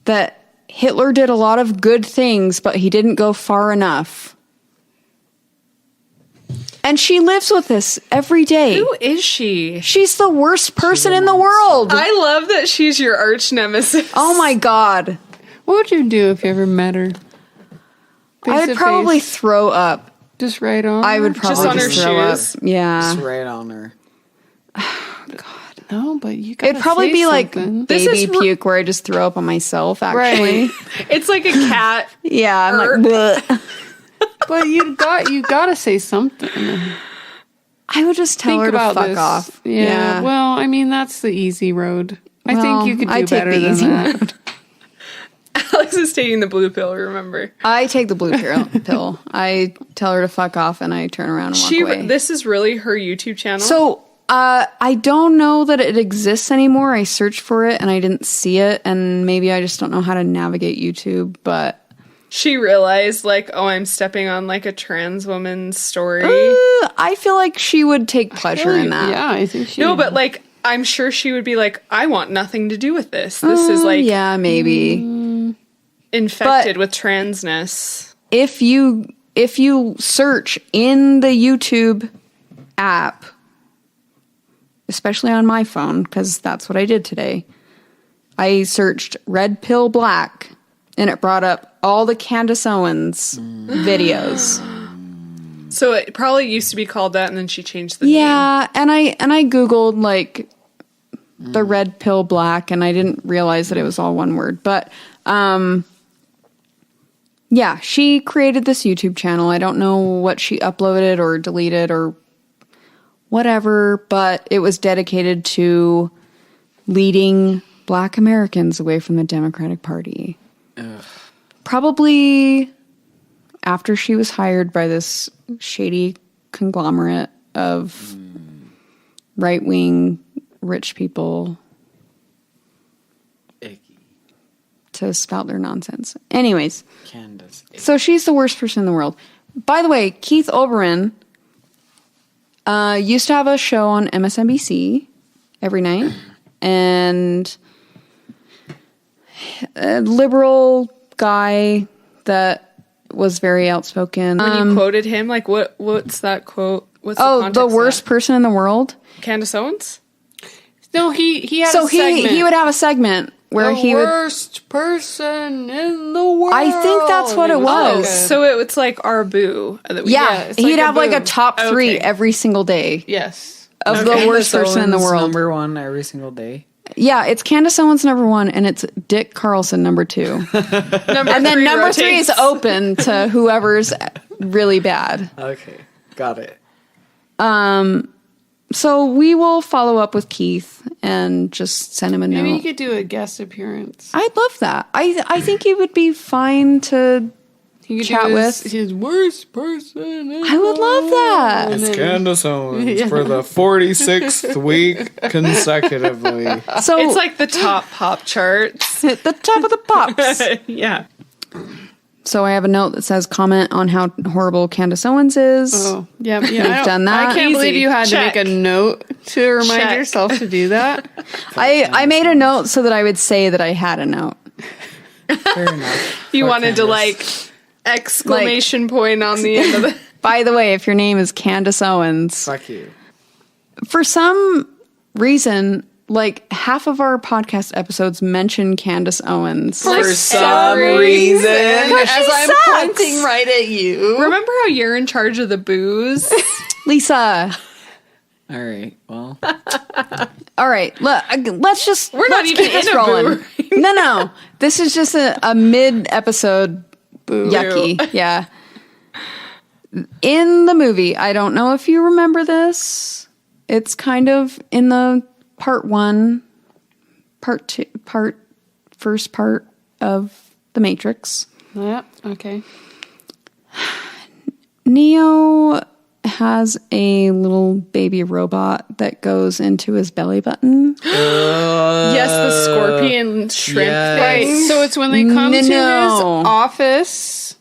that Hitler did a lot of good things, but he didn't go far enough. And she lives with this every day. Who is she? She's the worst person a in the monster. world. I love that she's your arch nemesis. Oh my God. What would you do if you ever met her? I Face would to probably face? throw up. Just right on. I would her? probably on her just throw shoes? up. Yeah. Just right on her. No, but you got It'd probably be like something. This baby is re- puke where I just throw up on myself, actually. Right. It's like a cat. Yeah, I'm Er. like, bleh. But you got to say something. I would just tell Think her to about fuck this. off. Yeah. Well, I mean, that's the easy road. I Well, think you could do I take better the than easy that. road. Alex is taking the blue pill, remember? I take the blue pill. I tell her to fuck off and I turn around and walk away. This is really her YouTube channel. So, I don't know that it exists anymore. I searched for it and I didn't see it, and maybe I just don't know how to navigate YouTube, but she realized, like, oh, I'm stepping on like a trans woman's story. I feel like she would take pleasure in that. Yeah, I think she. No, but like, I'm sure she would be like, I want nothing to do with this. This is like yeah, maybe. infected But- with transness. If you search in the YouTube app, especially on my phone, because that's what I did today, I searched Red Pill Black, and it brought up all the Candace Owens videos. So it probably used to be called that, and then she changed the name. Yeah, and I googled like the Red Pill Black, and I didn't realize that it was all one word. But yeah, she created this YouTube channel. I don't know what she uploaded or deleted or whatever, but it was dedicated to leading Black Americans away from the Democratic Party. Probably after she was hired by this shady conglomerate of right-wing rich people Icky. to spout their nonsense. Anyways, Candace. so she's the worst person in the world. By the way, Keith Olbermann used to have a show on MSNBC every night. And a liberal guy that was very outspoken. When you quoted him, like what's that quote? What's the the context of worst that? person in the world. Candace Owens? No, he had So a segment. he would have a segment where the he would. worst person in the world. I think that's what it was. So it's like our boo. That we Yeah, it's he'd like a have like a boo. top 3 Okay. every single day Yes. of the worst person in the world. Number 1 every single day. Yeah, it's Candace Owens number 1, and it's Dick Carlson number 2. And then number 3 is open to whoever's really bad. Okay, got it. So we will follow up with Keith and just send him a Maybe you note. could do a guest appearance. I'd love that. I think he would be fine to He could chat do with. his worst person. I would love that. It's Candace Owens for the 46th week consecutively. So It's like the top pop charts. at the top of the pops. Yeah. So I have a note that says comment on how horrible Candace Owens is. Oh, yeah. We've done that. I can't believe Easy. you had Check. to make a note to remind Check. yourself to do that. I made a note so that I would say that I had a note. Fair enough. You Fuck wanted to Candace. exclamation point on the end of the. By the way, if your name is Candace Owens, Fuck you. for some reason, like half of our podcast episodes mention Candace Owens. For some reason. Because she As I'm sucks. pointing right at you. Remember how you're in charge of the booze? Lisa. All right, well. All right, let's just We're not let's even keep this in a rolling. boo No, this is just a mid-episode yucky. Yeah. In the movie, I don't know if you remember this. It's kind of in the part 1, first part of The Matrix. Yeah, okay. Neo has a little baby robot that goes into his belly button. Yes, the scorpion shrimp yes. thing. Right, so it's when they come to his No. office.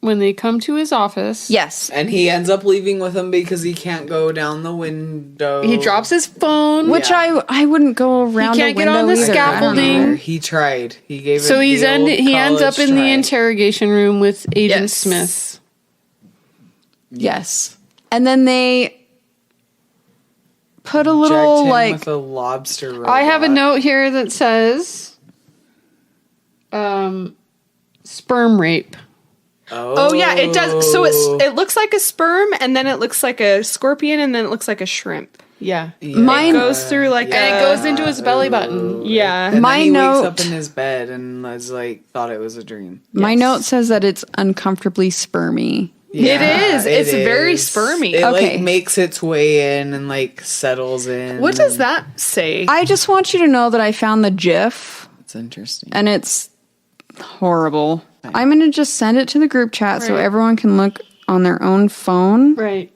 When they come to his office. Yes. And he ends up leaving with him because he can't go down the window. He drops his phone. Which Yeah. I wouldn't go around can't a get window on the either. scaffolding. He tried. He gave So it he the old ends up college in the try. interrogation room with Agent Yes. Smith. Yes. And then they put a Inject little him like with a lobster robot. I have a note here that says sperm rape. Oh yeah, it does. So it looks like a sperm, and then it looks like a scorpion, and then it looks like a shrimp. Yeah. Mine- It goes through like And it goes into his belly button. yeah. And My then he note- wakes up in his bed and was like, thought it was a dream. my note says that it's uncomfortably spermy. It is. It's very is. spermy. It Okay. like makes its way in and like settles in. What does that say? I just want you to know that I found the GIF It's interesting. and it's horrible. I'm going to just send it to the group chat so Right. everyone can look on their own phone Right.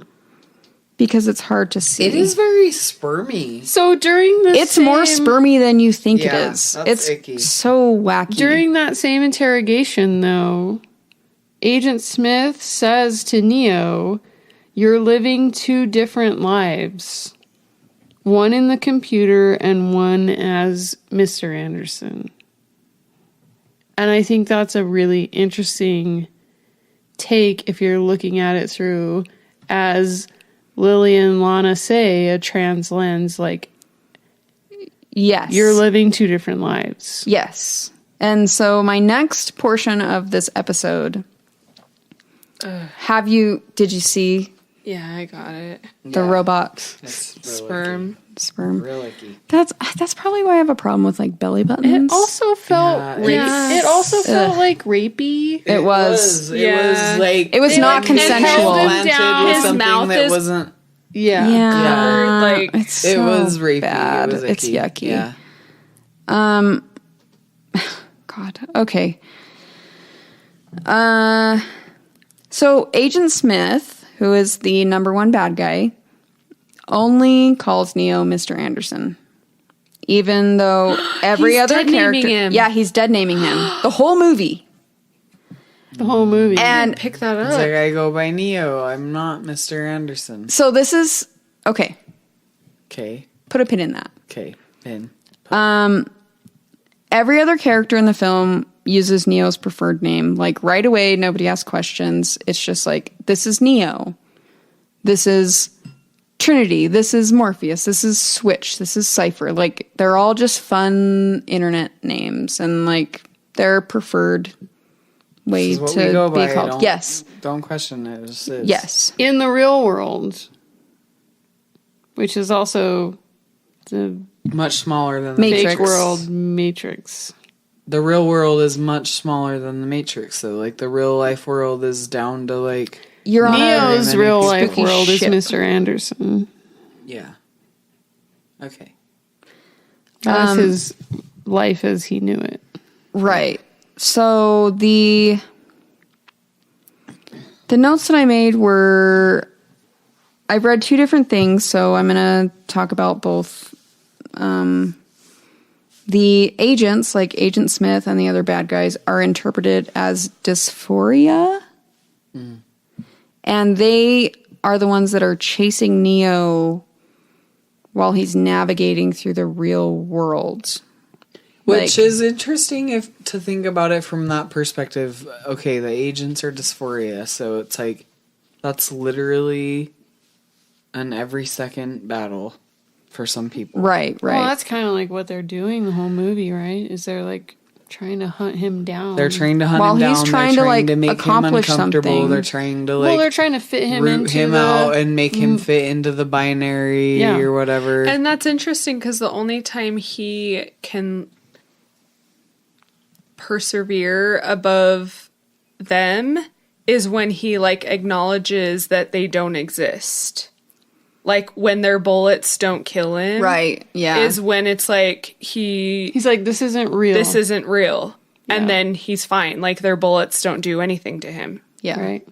because it's hard to see. It is very spermy. So during the It's more spermy than you think Yeah, it is. that's It's icky. so wacky. During that same interrogation, though, Agent Smith says to Neo, "You're living 2 different lives. One in the computer and one as Mr. Anderson." And I think that's a really interesting take if you're looking at it through, as Lily and Lana say, a trans lens. Like, yes. you're living 2 different lives. Yes. And so my next portion of this episode, did you see yeah, I got it. the Yeah. robot It's really Sperm. sperm? Real icky. That's probably why I have a problem with like belly It buttons. also felt Yeah, It also felt Ugh. like rapey. It was. It Yeah. was like It was they, not like, consensual. implanted Down. with His something mouth that is- wasn't. Yeah. Yeah, Like, it's It so was rapey. bad. It was It's icky. yucky. Yeah. God. Okay. So Agent Smith, who is the number 1 bad guy, only calls Neo Mr. Anderson. Even though every He's other dead naming character, him. yeah, he's dead naming him the whole movie. The whole movie. And Pick that It's up. like I go by Neo. I'm not Mr. Anderson. so this is okay. Okay. put a pin in that. Okay, pin. Every other character in the film uses Neo's preferred name. Like, right away, nobody asks questions. It's just like, this is Neo. This is Trinity. This is Morpheus. This is Switch. This is Cypher. Like, they're all just fun internet names. And, like, their preferred way This is what we go to be by. called. Yes. Don't question it. It just is. Yes. In the real world, which is also the Much smaller than the Matrix. fake world Matrix. The real world is much smaller than the Matrix, though. Like, the real life world is down to, like... You're on Neo's a real life spooky world ship. is Mr. Anderson. Yeah. Okay. That's his life as he knew it. Right. So the notes that I made were, I've read two different things, so I'm going to talk about both. The agents, like Agent Smith and the other bad guys, are interpreted as dysphoria. And they are the ones that are chasing Neo while he's navigating through the real world. Which is interesting to think about it from that perspective. Okay, the agents are dysphoria, so it's like, that's literally an every second battle for some people. Right. Well, that's kind of like what they're doing the whole movie, right? Is they're like trying to hunt him down. They're trying to hunt While him down. he's trying they're to, trying like, to make accomplish him uncomfortable. something. They're trying to, like... Well, they're trying to fit him root into him out and make him fit into the binary Yeah. or whatever. And that's interesting because the only time he can persevere above them is when he, like, acknowledges that they don't exist. Like, when their bullets don't kill him. Right, yeah. Is when it's like he's like, this isn't real. This isn't real. Yeah. And then he's fine. Like, their bullets don't do anything to him. Yeah. Right.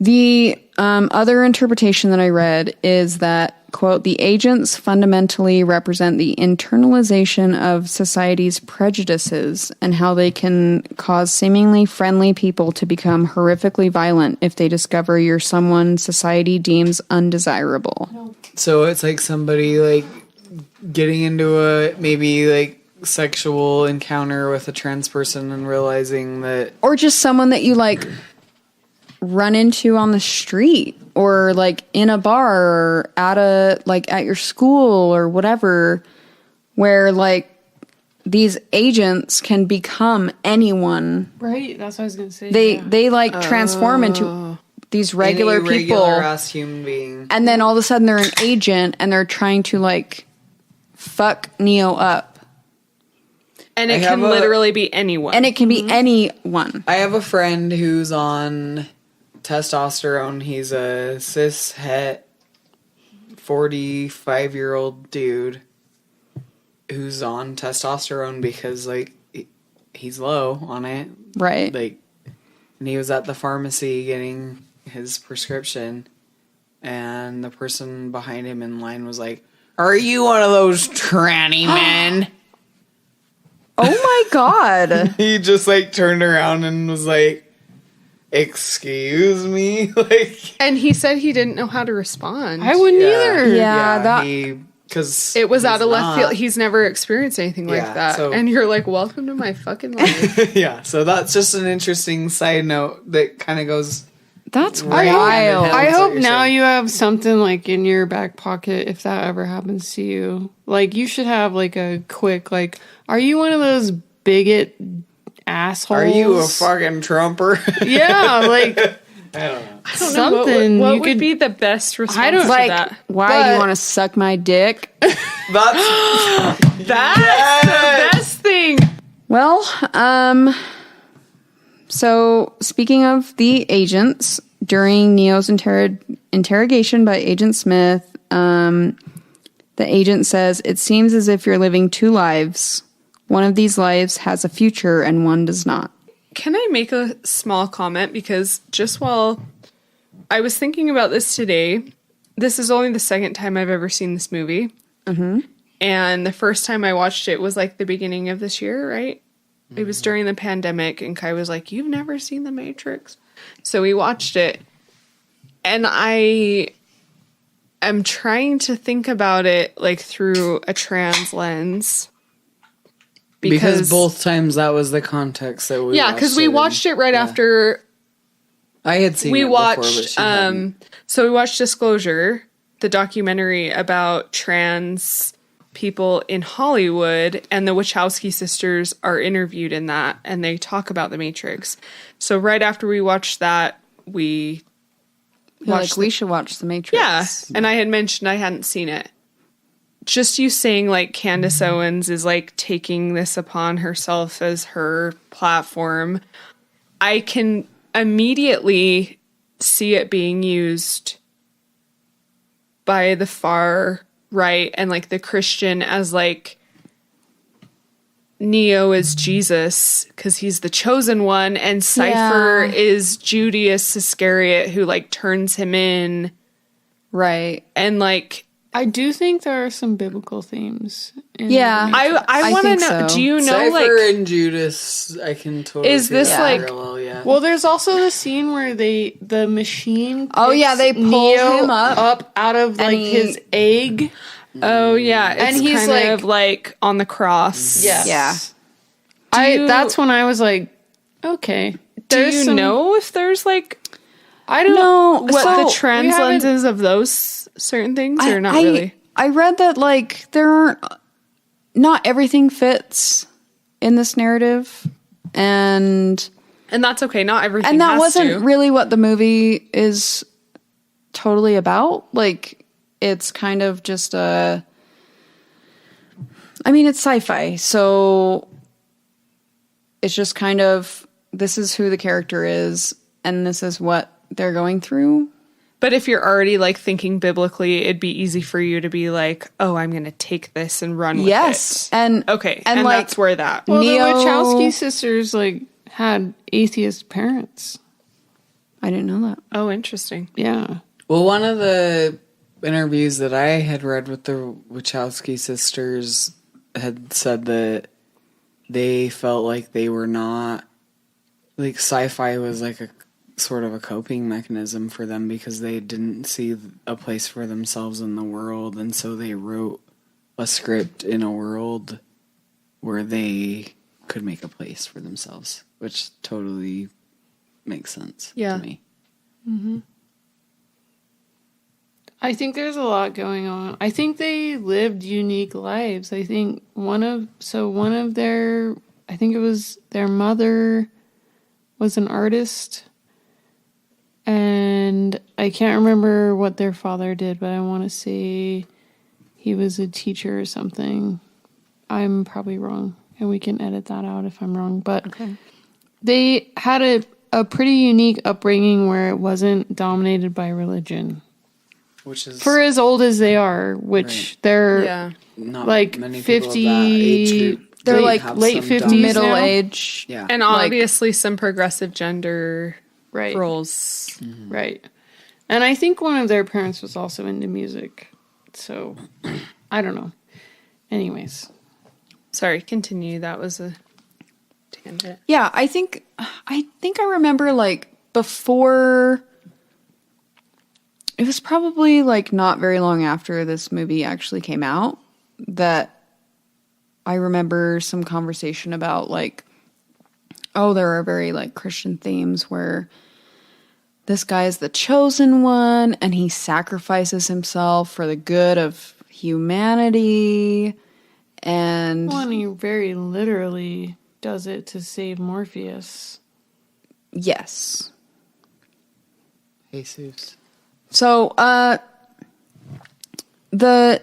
The other interpretation that I read is that, quote, the agents fundamentally represent the internalization of society's prejudices and how they can cause seemingly friendly people to become horrifically violent if they discover you're someone society deems undesirable. So it's like somebody, like, getting into a maybe, like, sexual encounter with a trans person and realizing that... Or just someone that you, like, run into on the street or, like, in a bar or at your school or whatever, where, like, these agents can become anyone. Right. That's what I was going to say. They like transform into these regular any people. regular ass human being. And then all of a sudden they're an agent and they're trying to, like, fuck Neo up. And it can literally be anyone. And it can be anyone. I have a friend who's on testosterone. He's a cis het 45-year-old dude who's on testosterone because, like, he's low on it. Right. Like, and he was at the pharmacy getting his prescription, and the person behind him in line was like, "Are you one of those tranny men?" Oh my God. He just, like, turned around and was like, "Excuse me?" Like, and he said he didn't know how to respond. I wouldn't either. Yeah, because it was out of left field. He's never experienced anything like Yeah, that. so- And you're like, welcome to my fucking life. yeah, so that's just an interesting side note that kind of goes... That's Right. wild. That's I what hope you're now saying. you have something like in your back pocket if that ever happens to you. Like you should have like a quick like, are you one of those bigot assholes? Are you a fucking Trumper? Yeah, like I don't know. I don't know something what you would could be the best response I don't- to Like, that. why do you But- want to suck my dick? That's... That's the best thing. Well, so speaking of the agents, during Neo's interrogation by Agent Smith, the agent says, "It seems as if you're living two lives. One of these lives has a future and one does not." Can I make a small comment? Because just while I was thinking about this today, this is only the second time I've ever seen this movie. Mm-hmm. And the first time I watched it was like the beginning of this year, right? It was during the pandemic, and Kai was like, "You've never seen The Matrix?" So we watched it. And I am trying to think about it like through a trans lens. Because both times that was the context that we yeah, because we watched it right after I had seen we it watched. before, but she hadn't. So we watched Disclosure, the documentary about trans people in Hollywood, and the Wachowski sisters are interviewed in that, and they talk about The Matrix. So right after we watched that, we watched. We should watch The Matrix. Yeah, and I had mentioned I hadn't seen it. Just you saying like Candace Owens is like taking this upon herself as her platform, I can immediately see it being used by the far right and like the Christian as like Neo is Jesus because he's the chosen one, and Cypher is Judas Iscariot who like turns him in. Right. And like I do think there are some biblical themes. Yeah. I want to know. So. Do you know Cypher like and Judas? I can totally. Is see this that like- parallel, yeah. Well, there's also the scene where the machine. Oh, yeah, picks they pull Neo him up out of like and he- his egg. Oh yeah, it's And he's kind like- of like on the cross. Yes. Yeah. That's when I was like, okay. Do you know if there's like I don't No, what so the trans we haven't- lenses of those certain things, or not really? I read that like there aren't, not everything fits in this narrative, and And that's okay. Not everything. that has wasn't to. really what the movie is totally about. Like, it's kind of just it's sci-fi, so it's just kind of, this is who the character is, and this is what they're going through. But if you're already like thinking biblically, it'd be easy for you to be like, "Oh, I'm going to take this and run with Yes, it." and Okay, and and like, that's where that. Well, Neo- the Wachowski sisters like had atheist parents. I didn't know that. Oh, interesting. Yeah. Well, one of the interviews that I had read with the Wachowski sisters had said that they felt like they were not, like, sci-fi was like a sort of a coping mechanism for them because they didn't see a place for themselves in the world, and so they wrote a script in a world where they could make a place for themselves, which totally makes sense to me. I think there's a lot going on. I think they lived unique lives. I think one of their, I think it was their mother was an artist, and I can't remember what their father did, but I want to say he was a teacher or something. I'm probably wrong, and we can edit that out if I'm wrong, but they had a pretty unique upbringing where it wasn't dominated by religion. Which is For as old as they are, which they're not like many people of 50, that age group. They're They like have late some 50s, dominant- Middle now? age. Yeah. And Like- obviously some progressive gender right, roles. right. And I think one of their parents was also into music, so I don't know. Anyways, Sorry, continue. That was a tangent. Yeah, I think I remember like before, it was probably like not very long after this movie actually came out that I remember some conversation about like, oh, there are very like Christian themes where this guy is the chosen one and he sacrifices himself for the good of humanity. And well, and he very literally does it to save Morpheus. yes. Jesus. So, the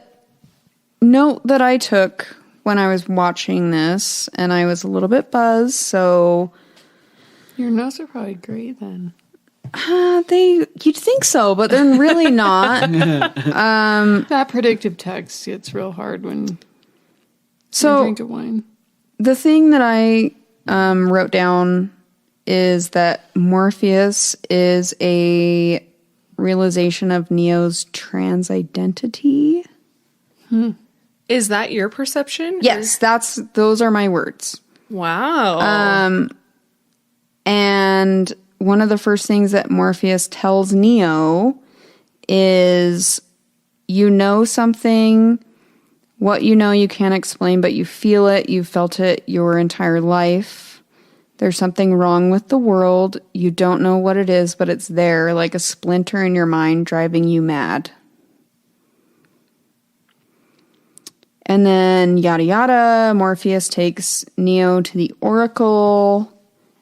note that I took when I was watching this, and I was a little bit buzzed, so Your notes are probably great then. you'd think so, but they're really not. That predictive text gets real hard when you So drink a wine. the thing that I wrote down is that Morpheus is a realization of Neo's trans identity. Is that your perception? Yes, those are my words. Wow. And one of the first things that Morpheus tells Neo is you know something. What you know you can't explain, but you feel it. You've felt it your entire life. There's something wrong with the world. You don't know what it is, but it's there, like a splinter in your mind driving you mad. And then yada yada, Morpheus takes Neo to the Oracle,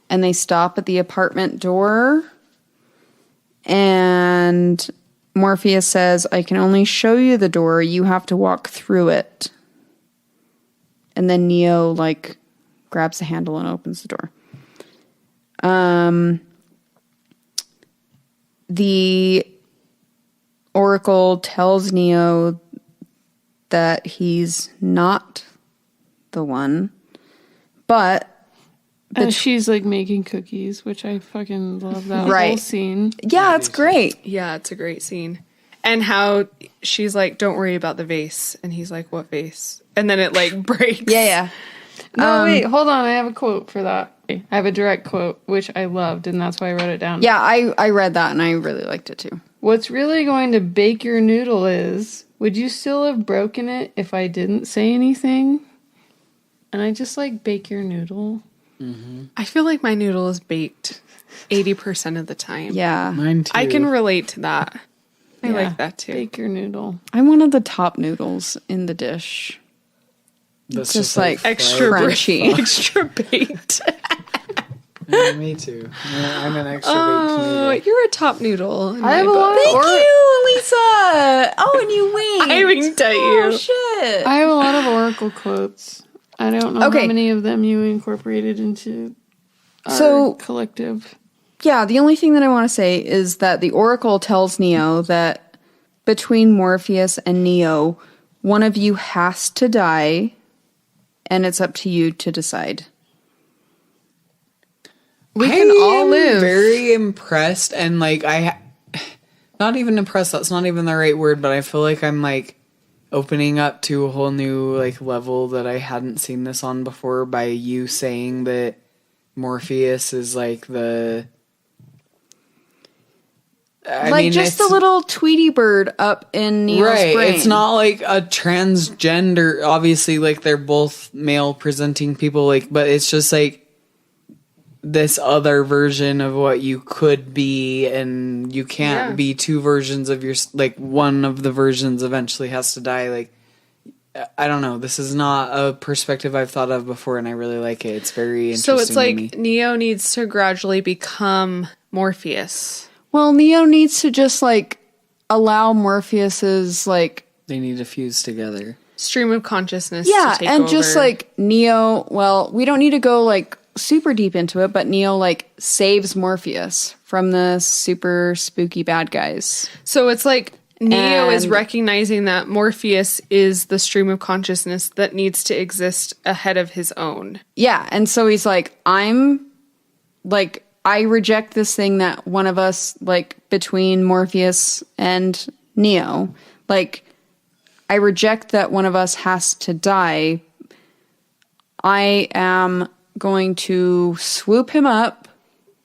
and they stop at the apartment door. And Morpheus says, I can only show you the door. You have to walk through it. And then Neo, like, grabs the handle and opens the door. The Oracle tells Neo that he's not the one, but... And she's, like, making cookies, which I fucking love that whole scene. Yeah, it's great. Yeah, it's a great scene. And how she's like, don't worry about the vase. And he's like, what vase? And then it, like, breaks. Yeah. No, wait, hold on. I have a quote for that. I have a direct quote, which I loved, and that's why I wrote it down. Yeah, I read that, and I really liked it, too. What's really going to bake your noodle is, would you still have broken it if I didn't say anything? And I just like bake your noodle. Mm-hmm. I feel like my noodle is baked 80% of the time. Yeah. Mine too. I can relate to that. I Yeah, like that too. Bake your noodle. I'm one of the top noodles in the dish. That's just like extra crunchy. Extra baked. Yeah, me too. Yeah, I'm an extra baked Oh, noodle. you're a top noodle. in I my have a book. lot Thank of you, Lisa! Oh, and you winked. I winked at you. Oh, shit. I have a lot of Oracle quotes. I don't know Okay. how many of them you incorporated into our So- collective. Yeah, the only thing that I want to say is that the Oracle tells Neo that between Morpheus and Neo, one of you has to die, and it's up to you to decide. We can all am live. Very impressed, and like not even impressed. That's not even the right word, but I feel like I'm like opening up to a whole new like level that I hadn't seen this on before by you saying that Morpheus is like the. I mean, just the it's- little Tweety bird up in Neo's right. brain. It's not like a transgender. Obviously, like they're both male presenting people, like, but it's just like this other version of what you could be, and you can't Yeah. be two versions of your, like, one of the versions eventually has to die. Like, I don't know. This is not a perspective I've thought of before, and I really like it. It's very interesting. So it's to me. like Neo needs to gradually become Morpheus. Well, Neo needs to just, like, allow Morpheus's, like... They need to fuse together. Stream of consciousness. Yeah, to take and over. just, like, Neo... Well, we don't need to go, like, super deep into it, but Neo, like, saves Morpheus from the super spooky bad guys. So it's like Neo is And- recognizing that Morpheus is the stream of consciousness that needs to exist ahead of his own. Yeah, and so he's like, I reject this thing that one of us, like, between Morpheus and Neo, like, I reject that one of us has to die. I am going to swoop him up,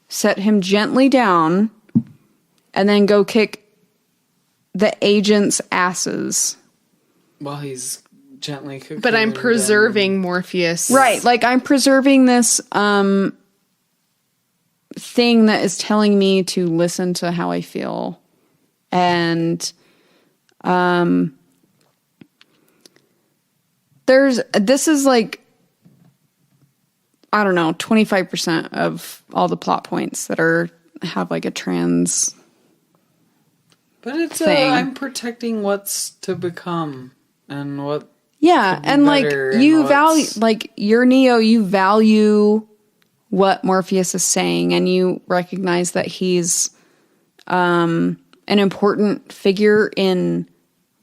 set him gently down, and then go kick the agent's asses. While he's gently cooking. But I'm them preserving Morpheus. Right, like, I'm preserving this, thing that is telling me to listen to how I feel. And this is like, I don't know, 25% of all the plot points that have like a trans. But it's thing. I'm protecting what's to become and what. Yeah, could be and like better and you what's- value, like you're Neo, you value what Morpheus is saying, and you recognize that he's an important figure in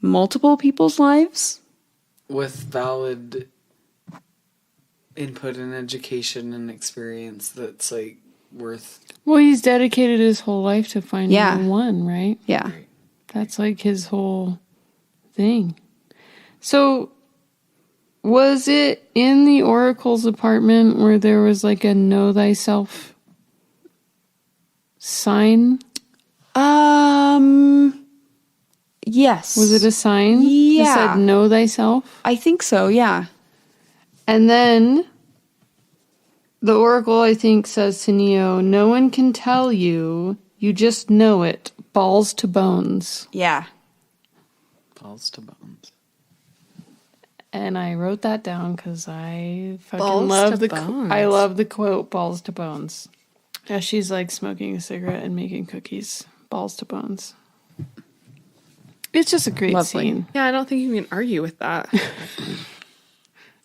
multiple people's lives. With valid input and education and experience that's like worth. Well, he's dedicated his whole life to finding Yeah. the one, right? Yeah. That's like his whole thing. So, was it in the Oracle's apartment where there was like a know thyself sign? Yes. Was it a sign? Yeah. It said, know thyself. I think so, yeah. And then the Oracle, I think, says to Neo, no one can tell you. You just know it. Balls to bones. Yeah. Balls to bones. And I wrote that down because I fucking Balls love to the bones. I love the quote balls to bones. Yeah, she's like smoking a cigarette and making cookies. Balls to bones. It's just a great Lovely. scene. Yeah, I don't think you can argue with that.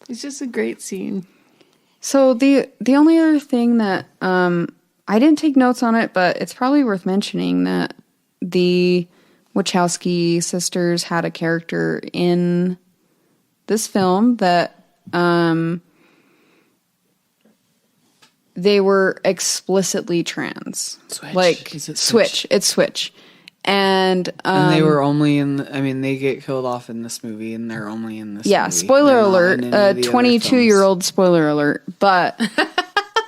It's just a great scene. So the only other thing that I didn't take notes on it, but it's probably worth mentioning that the Wachowski sisters had a character in this film that they were explicitly trans. Switch. Like Is it Switch. It's Switch. And they were only in. They get killed off in this movie, and they're only in this. yeah, movie. spoiler They're not alert, in any of the other 22-year-old spoiler alert, but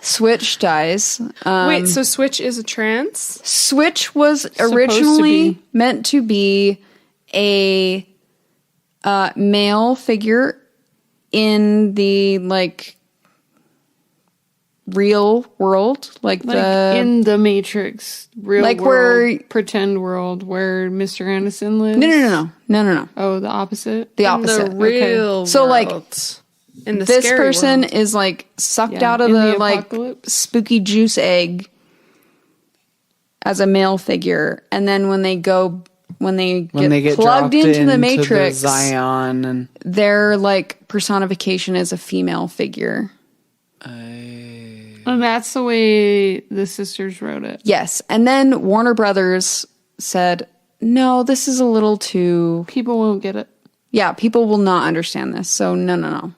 Switch dies. Wait, so Switch is a trans? Switch was to originally be. meant to be a male figure in the like real world, like In the Matrix real Like world, where- pretend world where Mr. Anderson lives. no. Oh, the opposite? The In opposite. the real So, like, world. In the This scary person world. is like sucked Yeah, out of in the the like apocalypse. spooky juice egg as a male figure, and then when they get When they get plugged dropped into the Matrix, the Zion, and their like personification is a female figure. And that's the way the sisters wrote it. Yes, and then Warner Brothers said, "No, this is a little too. People won't get it. Yeah, people will not understand this. So no.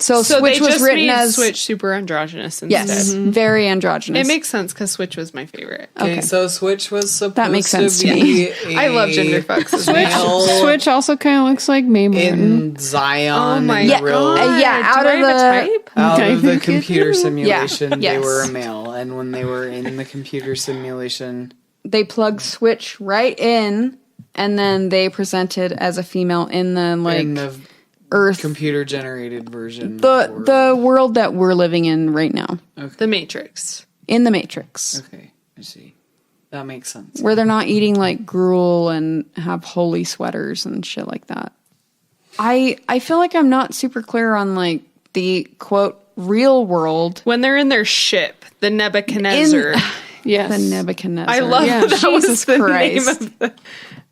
So So Switch they was just written made as Switch super androgynous instead. yes, very androgynous. It makes sense because Switch was my favorite. okay, Okay. so Switch was supposed That makes sense to to be. I love gender fucks. Switch also kind of looks like May Martin. in Zion. Oh my in the Yeah, real, yeah, out Do I of have a the type? out Okay, of the you computer do. simulation, they yes. were a male, and when they were in the computer simulation, they plug Switch right in, and then they presented as a female in the like in the Earth, computer generated version, the world that we're living in right now, The Matrix. in the Matrix, Okay, I see. That makes sense. where they're not eating like gruel and have holy sweaters and shit like that. I feel like I'm not super clear on like the quote real world. When they're in their ship, the Nebuchadnezzar. Yes. The Nebuchadnezzar. I love Yeah. that was Jesus the Christ. name of the...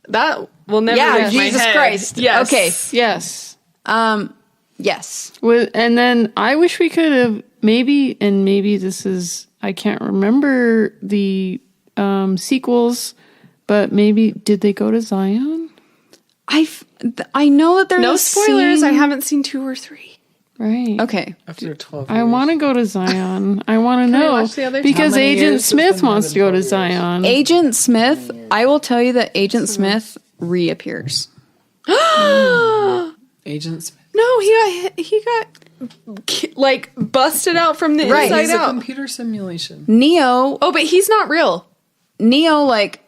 That will never Yeah, leave my Jesus head. Christ. Yes. Okay. Yes. Yes. And then I wish we could have maybe this is, I can't remember the sequels, but maybe did they go to Zion? I know that there's No a spoilers. scene- I haven't seen 2 or 3. Right. Okay. After 12 I years. want to go to Zion. I want to we know watch the other two? because How many Agent years has Smith been wants to go to 12 years? Zion. Agent Smith, I will tell you that Agent Smith reappears. Agent Smith. No, he got like busted out from the Right. inside He's a out. computer simulation. Neo Oh, but he's not real. like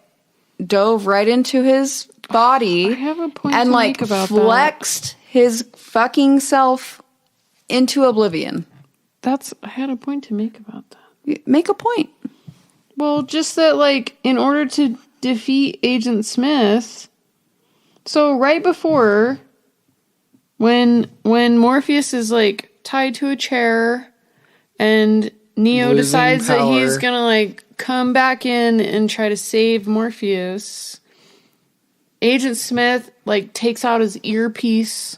dove right into his body I have a point and to like make about flexed his fucking self into oblivion. I had a point to make about that. Make a point. Well, just that, like, in order to defeat Agent Smith, so right before, when Morpheus is like tied to a chair, and Neo Losing decides that he's power. gonna like come back in and try to save Morpheus, Agent Smith like takes out his earpiece,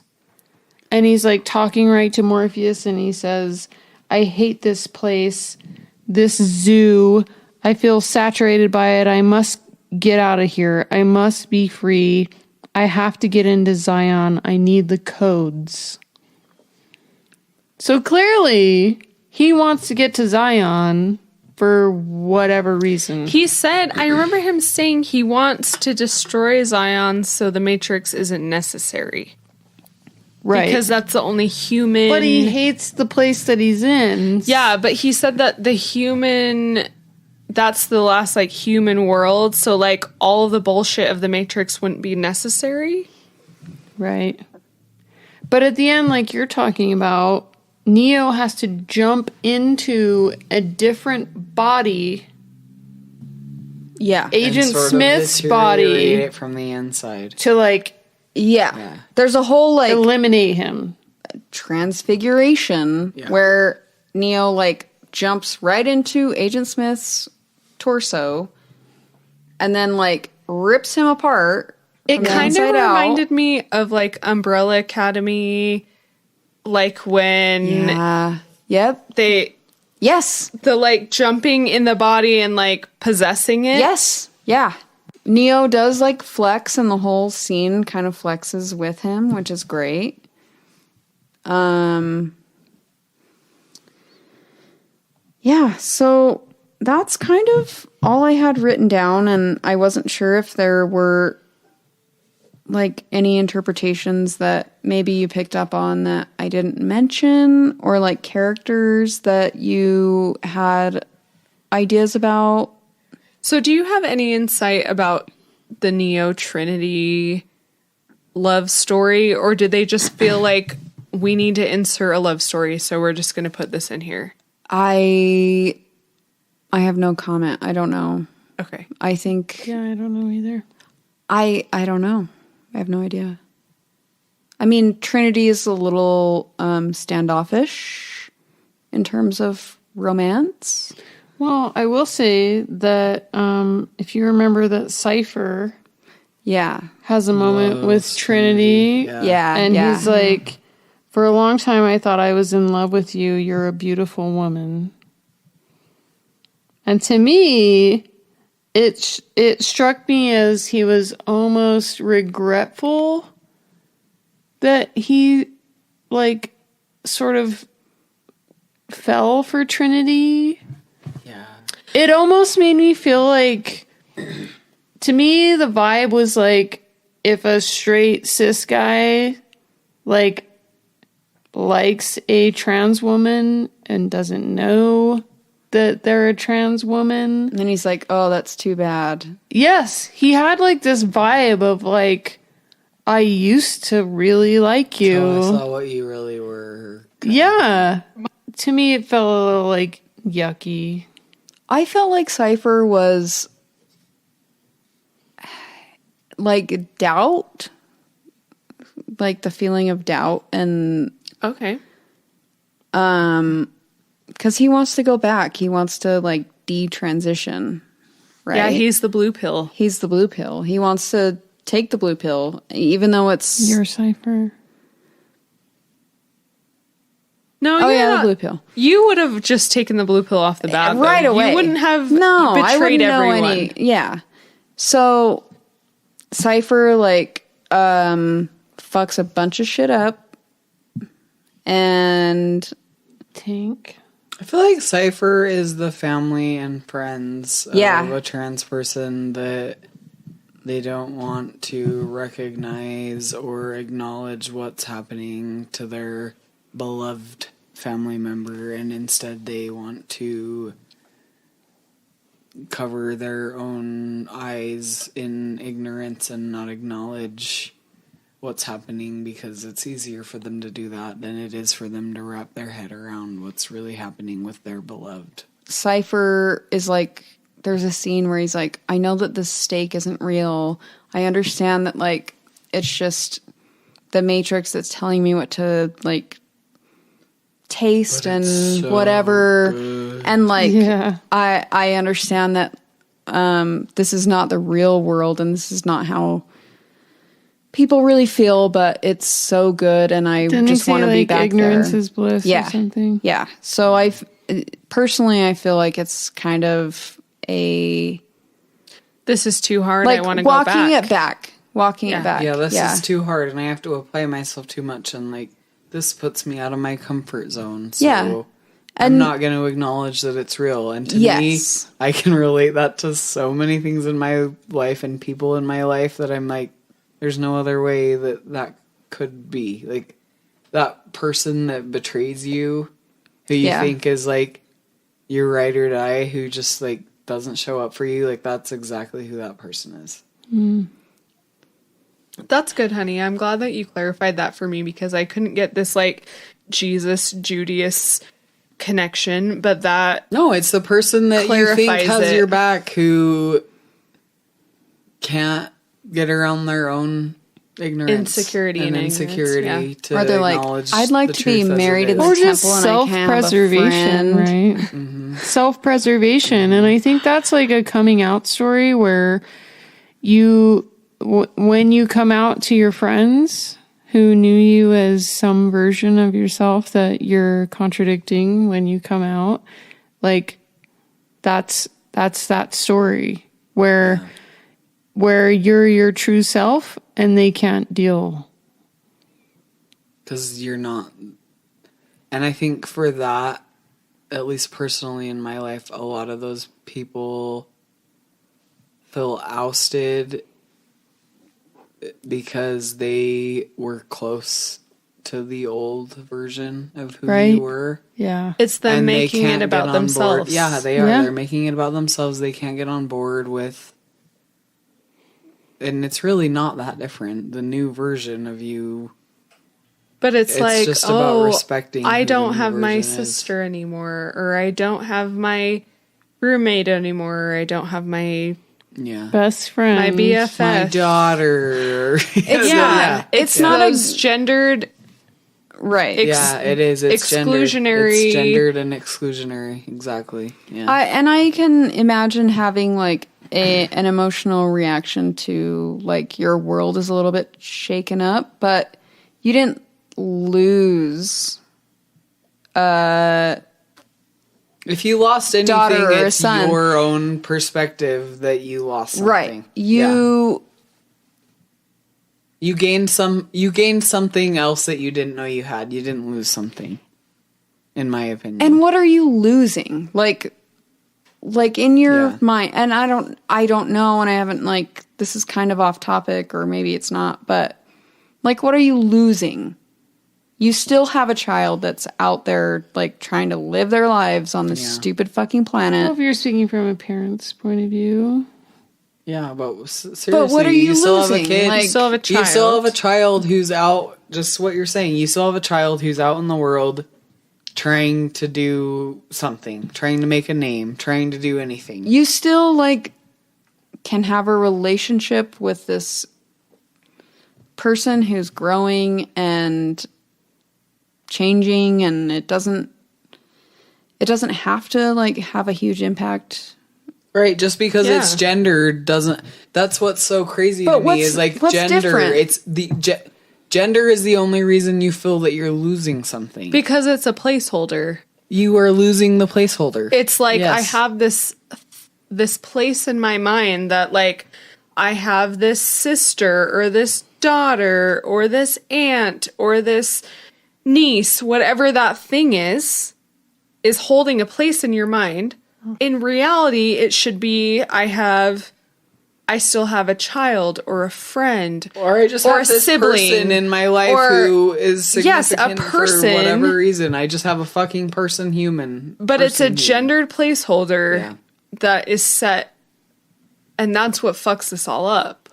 and he's like talking right to Morpheus, and he says, "I hate this place, this zoo. I feel saturated by it. I must get out of here. I must be free. I have to get into Zion. I need the codes." So clearly, he wants to get to Zion for whatever reason. He said, I remember him saying he wants to destroy Zion so the Matrix isn't necessary. Right. Because that's the only human. But he hates the place that he's in. Yeah, but he said that the human that's the last like human world, so like all the bullshit of the Matrix wouldn't be necessary. Right. But at the end, like you're talking about, Neo has to jump into a different body, Yeah. Agent And sort of Smith's deteriorate body, it from the inside. to like Yeah. There's a whole like eliminate him. transfiguration Yeah. where Neo like jumps right into Agent Smith's torso and then like rips him apart. It from the kind of inside out. reminded me of like Umbrella Academy, like when Yeah. Yep. they Yes. the like jumping in the body and like possessing it. Yes. Yeah. Neo does like flex and the whole scene kind of flexes with him, which is great. Yeah, so that's kind of all I had written down, and I wasn't sure if there were like any interpretations that maybe you picked up on that I didn't mention, or like characters that you had ideas about. So do you have any insight about the Neo Trinity love story, or did they just feel like we need to insert a love story, so we're just going to put this in here? I have no comment. I don't know. Okay. I think Yeah, I don't know either. I don't know. I have no idea. I mean, Trinity is a little standoffish in terms of romance. Well, I will say that if you remember that Cypher Yeah. has a moment with Trinity, Yeah. and yeah. he's like, for a long time I thought I was in love with you. You're a beautiful woman. And to me, it struck me as he was almost regretful that he like sort of fell for Trinity. Yeah. It almost made me feel like, to me, the vibe was like if a straight cis guy like likes a trans woman and doesn't know that they're a trans woman. And then he's like, "Oh, that's too bad." Yes, he had like this vibe of like, I used to really like you. So I saw what you really were. Yeah. To me, it felt a little like yucky. I felt like Cypher was like doubt, like the feeling of doubt, and Okay. because he wants to go back, he wants to like detransition, right? Yeah, he's the blue pill. he's the blue pill. He wants to take the blue pill, even though it's Your Cypher. No, oh you're yeah, not- the blue pill. You would have just taken the blue pill off the bat. Right though. away. You wouldn't have no, I betrayed wouldn't know everyone. any. Yeah. So Cypher like fucks a bunch of shit up, and Tank. I feel like Cypher is the family and friends of Yeah. a trans person that they don't want to recognize or acknowledge what's happening to their beloved family member, and instead they want to cover their own eyes in ignorance and not acknowledge what's happening, because it's easier for them to do that than it is for them to wrap their head around what's really happening with their beloved. Cypher is like, there's a scene where he's like, I know that this steak isn't real. I understand that like it's just the Matrix that's telling me what to like taste But and it's so whatever. good. And like Yeah. I understand that this is not the real world and this is not how people really feel, but it's so good and I Didn't just he want to say, be like, back ignorance there. is bliss Yeah. or something? Yeah. So personally I feel like it's kind of a This is too hard. like I want to go back. walking Yeah. it back. Yeah, this is too hard and I have to apply myself too much, and like this puts me out of my comfort zone. So Yeah. I'm And- not going to acknowledge that it's real. And to Yes. me, I can relate that to so many things in my life and people in my life that I'm like, there's no other way that that could be. Like that person that betrays you, who you Yeah. think is like your ride or die, who just like doesn't show up for you, like that's exactly who that person is. That's good, honey. I'm glad that you clarified that for me because I couldn't get this like Jesus Judaeus connection, but that No, it's the person that you think clarifies has it. your back who can't get around their own ignorance, Insecurity and ignorance, insecurity yeah. to Or they're like, acknowledge I'd like the to be truth as married it in the is. Or just temple and I can't have a self-preservation, friend. right? Self-preservation. And I think that's like a coming out story where you, when you come out to your friends who knew you as some version of yourself that you're contradicting when you come out, like that's that story where you're your true self and they can't deal. Because you're not. And I think for that, at least personally in my life, a lot of those people feel ousted because they were close to the old version of who Right. you were. Yeah. it's them And they making can't it about get on board. themselves. Yeah, they are. Yeah. They're making it about themselves. They can't get on board with. And it's really not that different. The new version of you. But it's like, just about respecting I who the don't new have my version is. sister anymore, or I don't have my roommate anymore, or I don't have my Yeah. Best friend. my BFF. My daughter. Yeah, it's not not a- those gendered. Right. Yeah, it is. It's exclusionary- It's gendered and exclusionary. Exactly. Yeah. I can imagine having like an emotional reaction to like your world is a little bit shaken up, but you didn't lose if you lost anything, daughter or a it's son. your own perspective that you lost something. right. You You gained something else that you didn't know you had. You didn't lose something. In my opinion. and what are you losing? Like in your Yeah. mind, and I don't know, and I haven't like this is kind of off topic, or maybe it's not, but like what are you losing? You still have a child that's out there like trying to live their lives on this Yeah. stupid fucking Well, planet. if you're speaking from a parent's point of view. Yeah, but seriously, But what are you still have a losing? kid. Like, You still have a child. You still have a child who's out. Just what you're saying. You still have a child who's out in the world, trying to do something, trying to make a name, trying to do anything. You still like can have a relationship with this person who's growing and changing, and it doesn't have to like have a huge impact. Right, just because Yeah. it's gendered doesn't. That's what's so crazy But to me is like what's gender. different? It's the gender is the only reason you feel that you're losing something. Because it's a placeholder. You are losing the placeholder. It's like I Yes. have this place in my mind that like I have this sister or this daughter or this aunt or this niece, whatever that thing is holding a place in your mind. In reality, it should be I still have a child or a friend Or I just or have a this sibling person in my life or- who is Yes, a significant person. for whatever reason. I just have a fucking person human. But it's a person human. gendered placeholder Yeah. that is set, and that's what fucks this all up.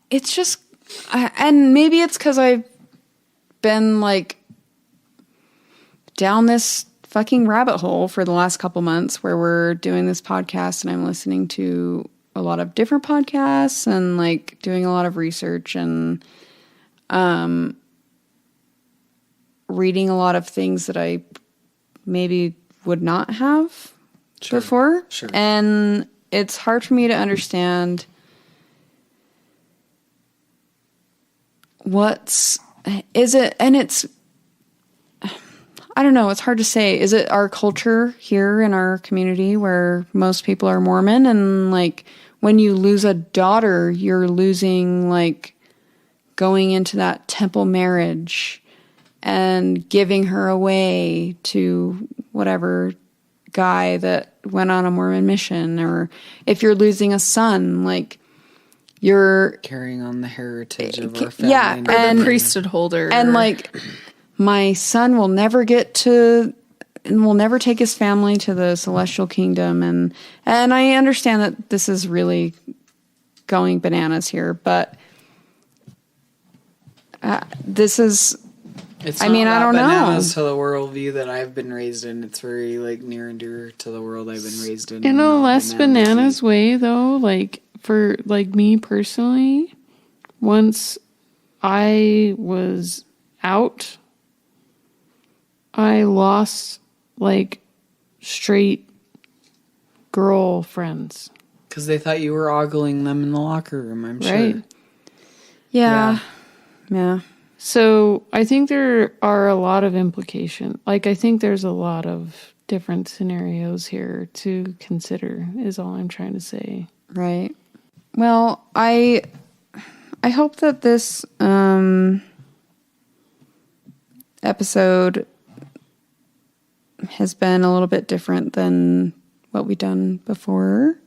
It's just, and maybe it's because I've been like down this fucking rabbit hole for the last couple months where we're doing this podcast and I'm listening to a lot of different podcasts and like doing a lot of research and reading a lot of things that I maybe would not have before. Sure. And it's hard for me to understand I don't know, it's hard to say. Is it our culture here in our community where most people are Mormon, and like when you lose a daughter, you're losing like going into that temple marriage and giving her away to whatever guy that went on a Mormon mission, or if you're losing a son, like you're Carrying on the heritage of our family. yeah, and Or and the priesthood holder. and like my son will never get to will never take his family to the celestial kingdom. And I understand that this is really going bananas here, but this is, It's I mean, not I don't know. bananas to the worldview that I've been raised in. It's very like near and dear to the world I've been raised in. In a Not less bananas way, though, like for like me personally, once I was out, I lost like straight girlfriends. Because they thought you were ogling them in the locker room, I'm Right. sure. yeah. So I think there are a lot of implications. Like, I think there's a lot of different scenarios here to consider, is all I'm trying to say. Right. Well, I hope that this episode has been a little bit different than what we've done before.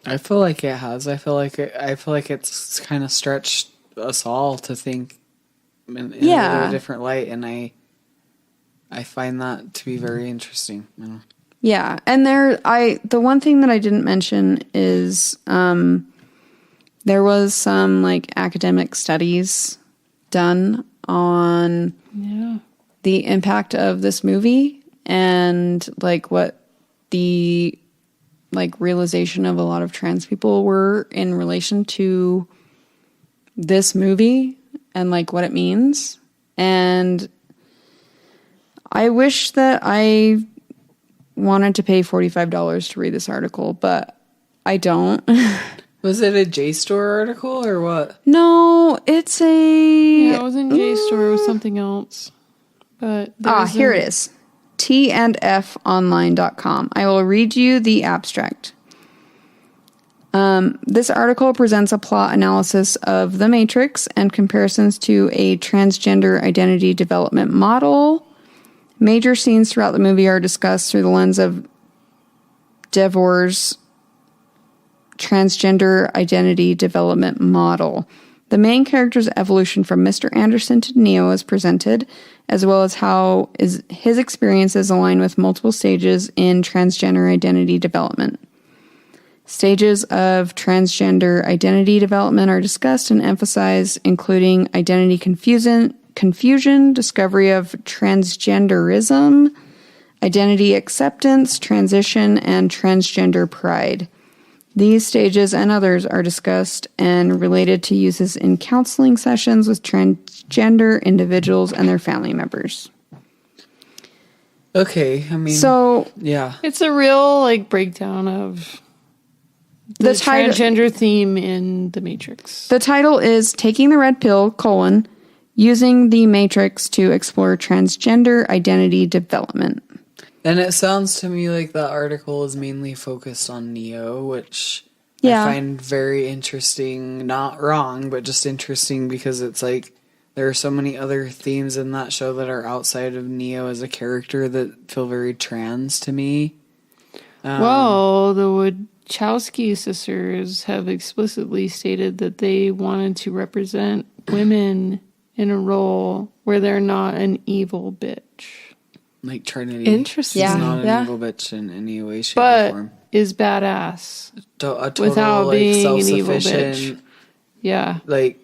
I feel like it has. I feel like it's kind of stretched us all to think in a different light, and I find that to be very interesting. Yeah, and the one thing that I didn't mention is there was some like academic studies done on the impact of this movie and like what the like realization of a lot of trans people were in relation to this movie and like what it means. And I wish that I wanted to pay $45 to read this article, but I don't. Was it a JSTOR article or what? No, it's a... Yeah, it wasn't JSTOR, it was something else. But here it is. tandfonline.com. I will read you the abstract. This article presents a plot analysis of The Matrix and comparisons to a transgender identity development model. Major scenes throughout the movie are discussed through the lens of Devor's transgender identity development model. The main character's evolution from Mr. Anderson to Neo is presented, as well as how his experiences align with multiple stages in transgender identity development. Stages of transgender identity development are discussed and emphasized, including identity confusion, discovery of transgenderism, identity acceptance, transition, and transgender pride. These stages and others are discussed and related to uses in counseling sessions with transgender individuals and their family members. Okay, I mean... So... Yeah. It's a real, like, breakdown of the transgender theme in The Matrix. The title is Taking the Red Pill, Using the Matrix to Explore Transgender Identity Development. And it sounds to me like that article is mainly focused on Neo, which I find very interesting. Not wrong, but just interesting because it's like there are so many other themes in that show that are outside of Neo as a character that feel very trans to me. Well, the Wachowski sisters have explicitly stated that they wanted to represent women in a role where they're not an evil bitch. Like Trinity. Interesting. She's not an Yeah. evil bitch in any way, shape, or form. But is badass. A total, without like, being an evil self-sufficient, bitch. Yeah. like,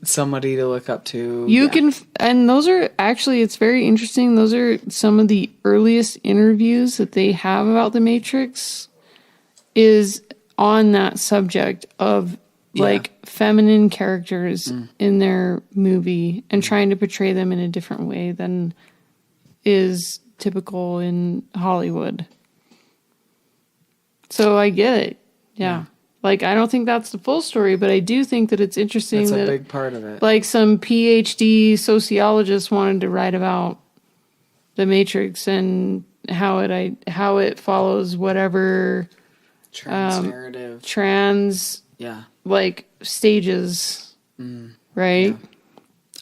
somebody to look up to. You can, and those are actually, it's very interesting. Those are some of the earliest interviews that they have about The Matrix is on that subject of like feminine characters in their movie and trying to portray them in a different way than is typical in Hollywood. So I get it. Yeah. Like, I don't think that's the full story, but I do think that it's interesting That's that a big part of it. like some PhD sociologists wanted to write about The Matrix and how it follows whatever Trans narrative. trans like stages, right? Yeah.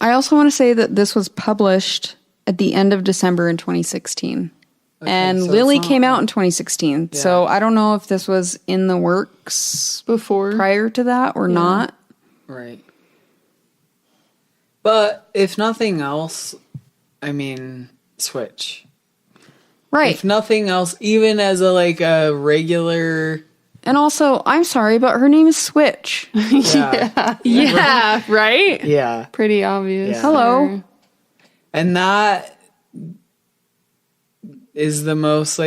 I also want to say that this was published at the end of December in 2016. And so Lily it's came not- out in 2016. So I don't know if this was in the works Before. prior to that or not. Right. But if nothing else, I mean, switch. Right. If nothing else, even as a regular. And also, I'm sorry, but her name is Switch. Yeah. Yeah, right? Yeah. Pretty obvious. Yeah. Hello. And that is the most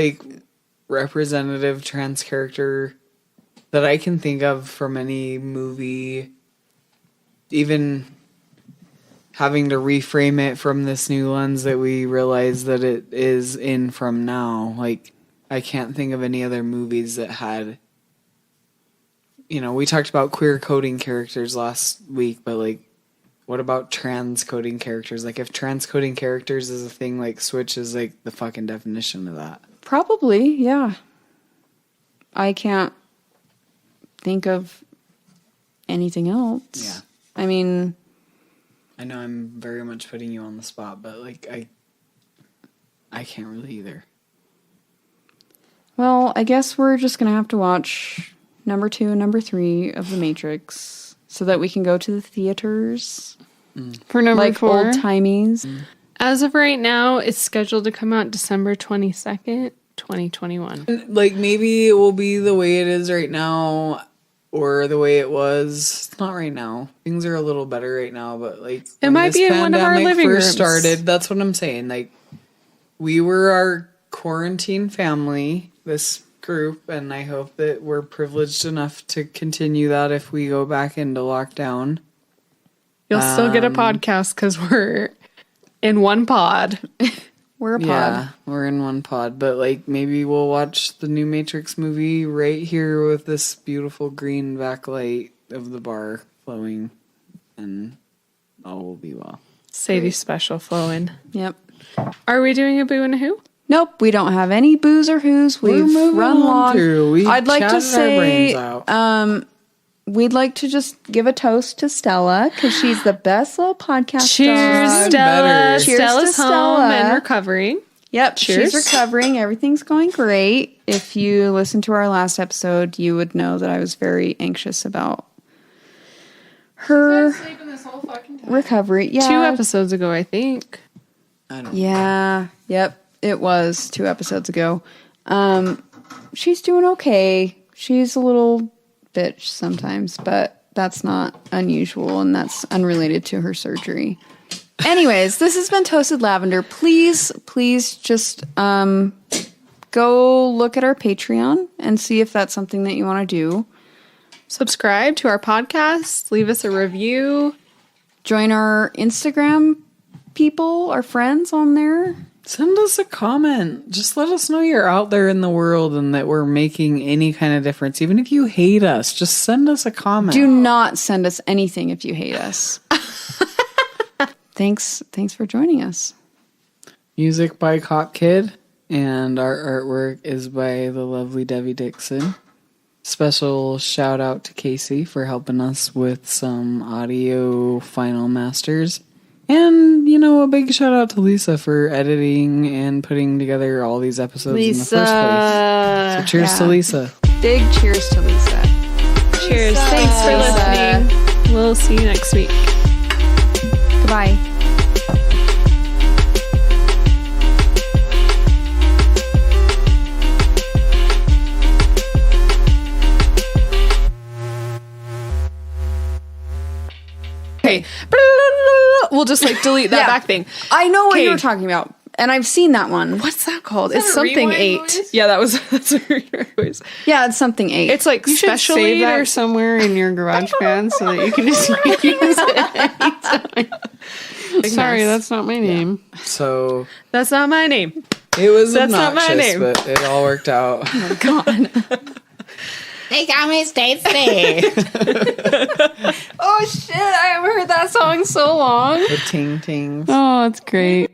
representative trans character that I can think of from any movie. Even having to reframe it from this new lens that we realize that it is in from now. I can't think of any other movies that had, we talked about queer coding characters last week, but what about trans coding characters? If trans coding characters is a thing, Switch is the fucking definition of that. Probably, yeah. I can't think of anything else. Yeah. I mean, I know I'm very much putting you on the spot, but I can't really either. well, I guess we're just going to have to watch number 2 and number 3 of The Matrix so that we can go to the theaters. For number 4. Old timies. As of right now, it's scheduled to come out December 22nd, 2021. Maybe it will be the way it is right now or the way it was. It's not right now. Things are a little better right now, but it might be in one of our living rooms. Started, that's what I'm saying. We were our quarantine family, this group, and I hope that we're privileged enough to continue that if we go back into lockdown. You'll still get a podcast because we're in one pod. We're a pod. Yeah, we're in one pod, but maybe we'll watch the new Matrix movie right here with this beautiful green backlight of the bar flowing, and all will be well. Sadie's special flowing. Yep. Are we doing a boo and a who? Nope, we don't have any boos or whoos. We've moving run on long. through. We I'd like to chatted our brains say, out. we'd like to just give a toast to Stella because she's the best little podcast. Cheers, dog. Stella. Better. Cheers Stella's to home Stella. and recovering. Yep, Cheers. she's recovering. Everything's going great. If you listened to our last episode, you would know that I was very anxious about her recovery. Yeah, 2 episodes ago, I think. I don't. Yeah, yep, it was 2 episodes ago. She's doing okay. She's a little bitch sometimes, but that's not unusual and that's unrelated to her surgery. Anyways, this has been Toasted Lavender. Please just go look at our Patreon and see if that's something that you want to do. Subscribe to our podcast. Leave us a review. Join our Instagram people, our friends on there. Send us a comment. Just let us know you're out there in the world and that we're making any kind of difference. Even if you hate us, just send us a comment. Do not send us anything if you hate us. Thanks for joining us. Music by Cop Kid, and our artwork is by the lovely Debbie Dixon. Special shout out to Casey for helping us with some audio final masters. And, a big shout out to Lisa for editing and putting together all these episodes in the first place. So cheers to Lisa. Big cheers to Lisa. Cheers. Thanks for listening. We'll see you next week. Goodbye. Okay. We'll just delete that back thing. I know what Okay. you're talking about, and I've seen that one. What's that called? that It's a something rewind 8. noise? Yeah, that's a rewind noise. Yeah, it's something 8. It's You should special save 8 that or somewhere in your garage band so that you can just use it anytime. Sorry, that's not my name. So That's not my name. it was That's not my obnoxious, name. but it all worked out. They got me Stacy. Oh shit, I haven't heard that song so long. The ting tings. Oh, it's great.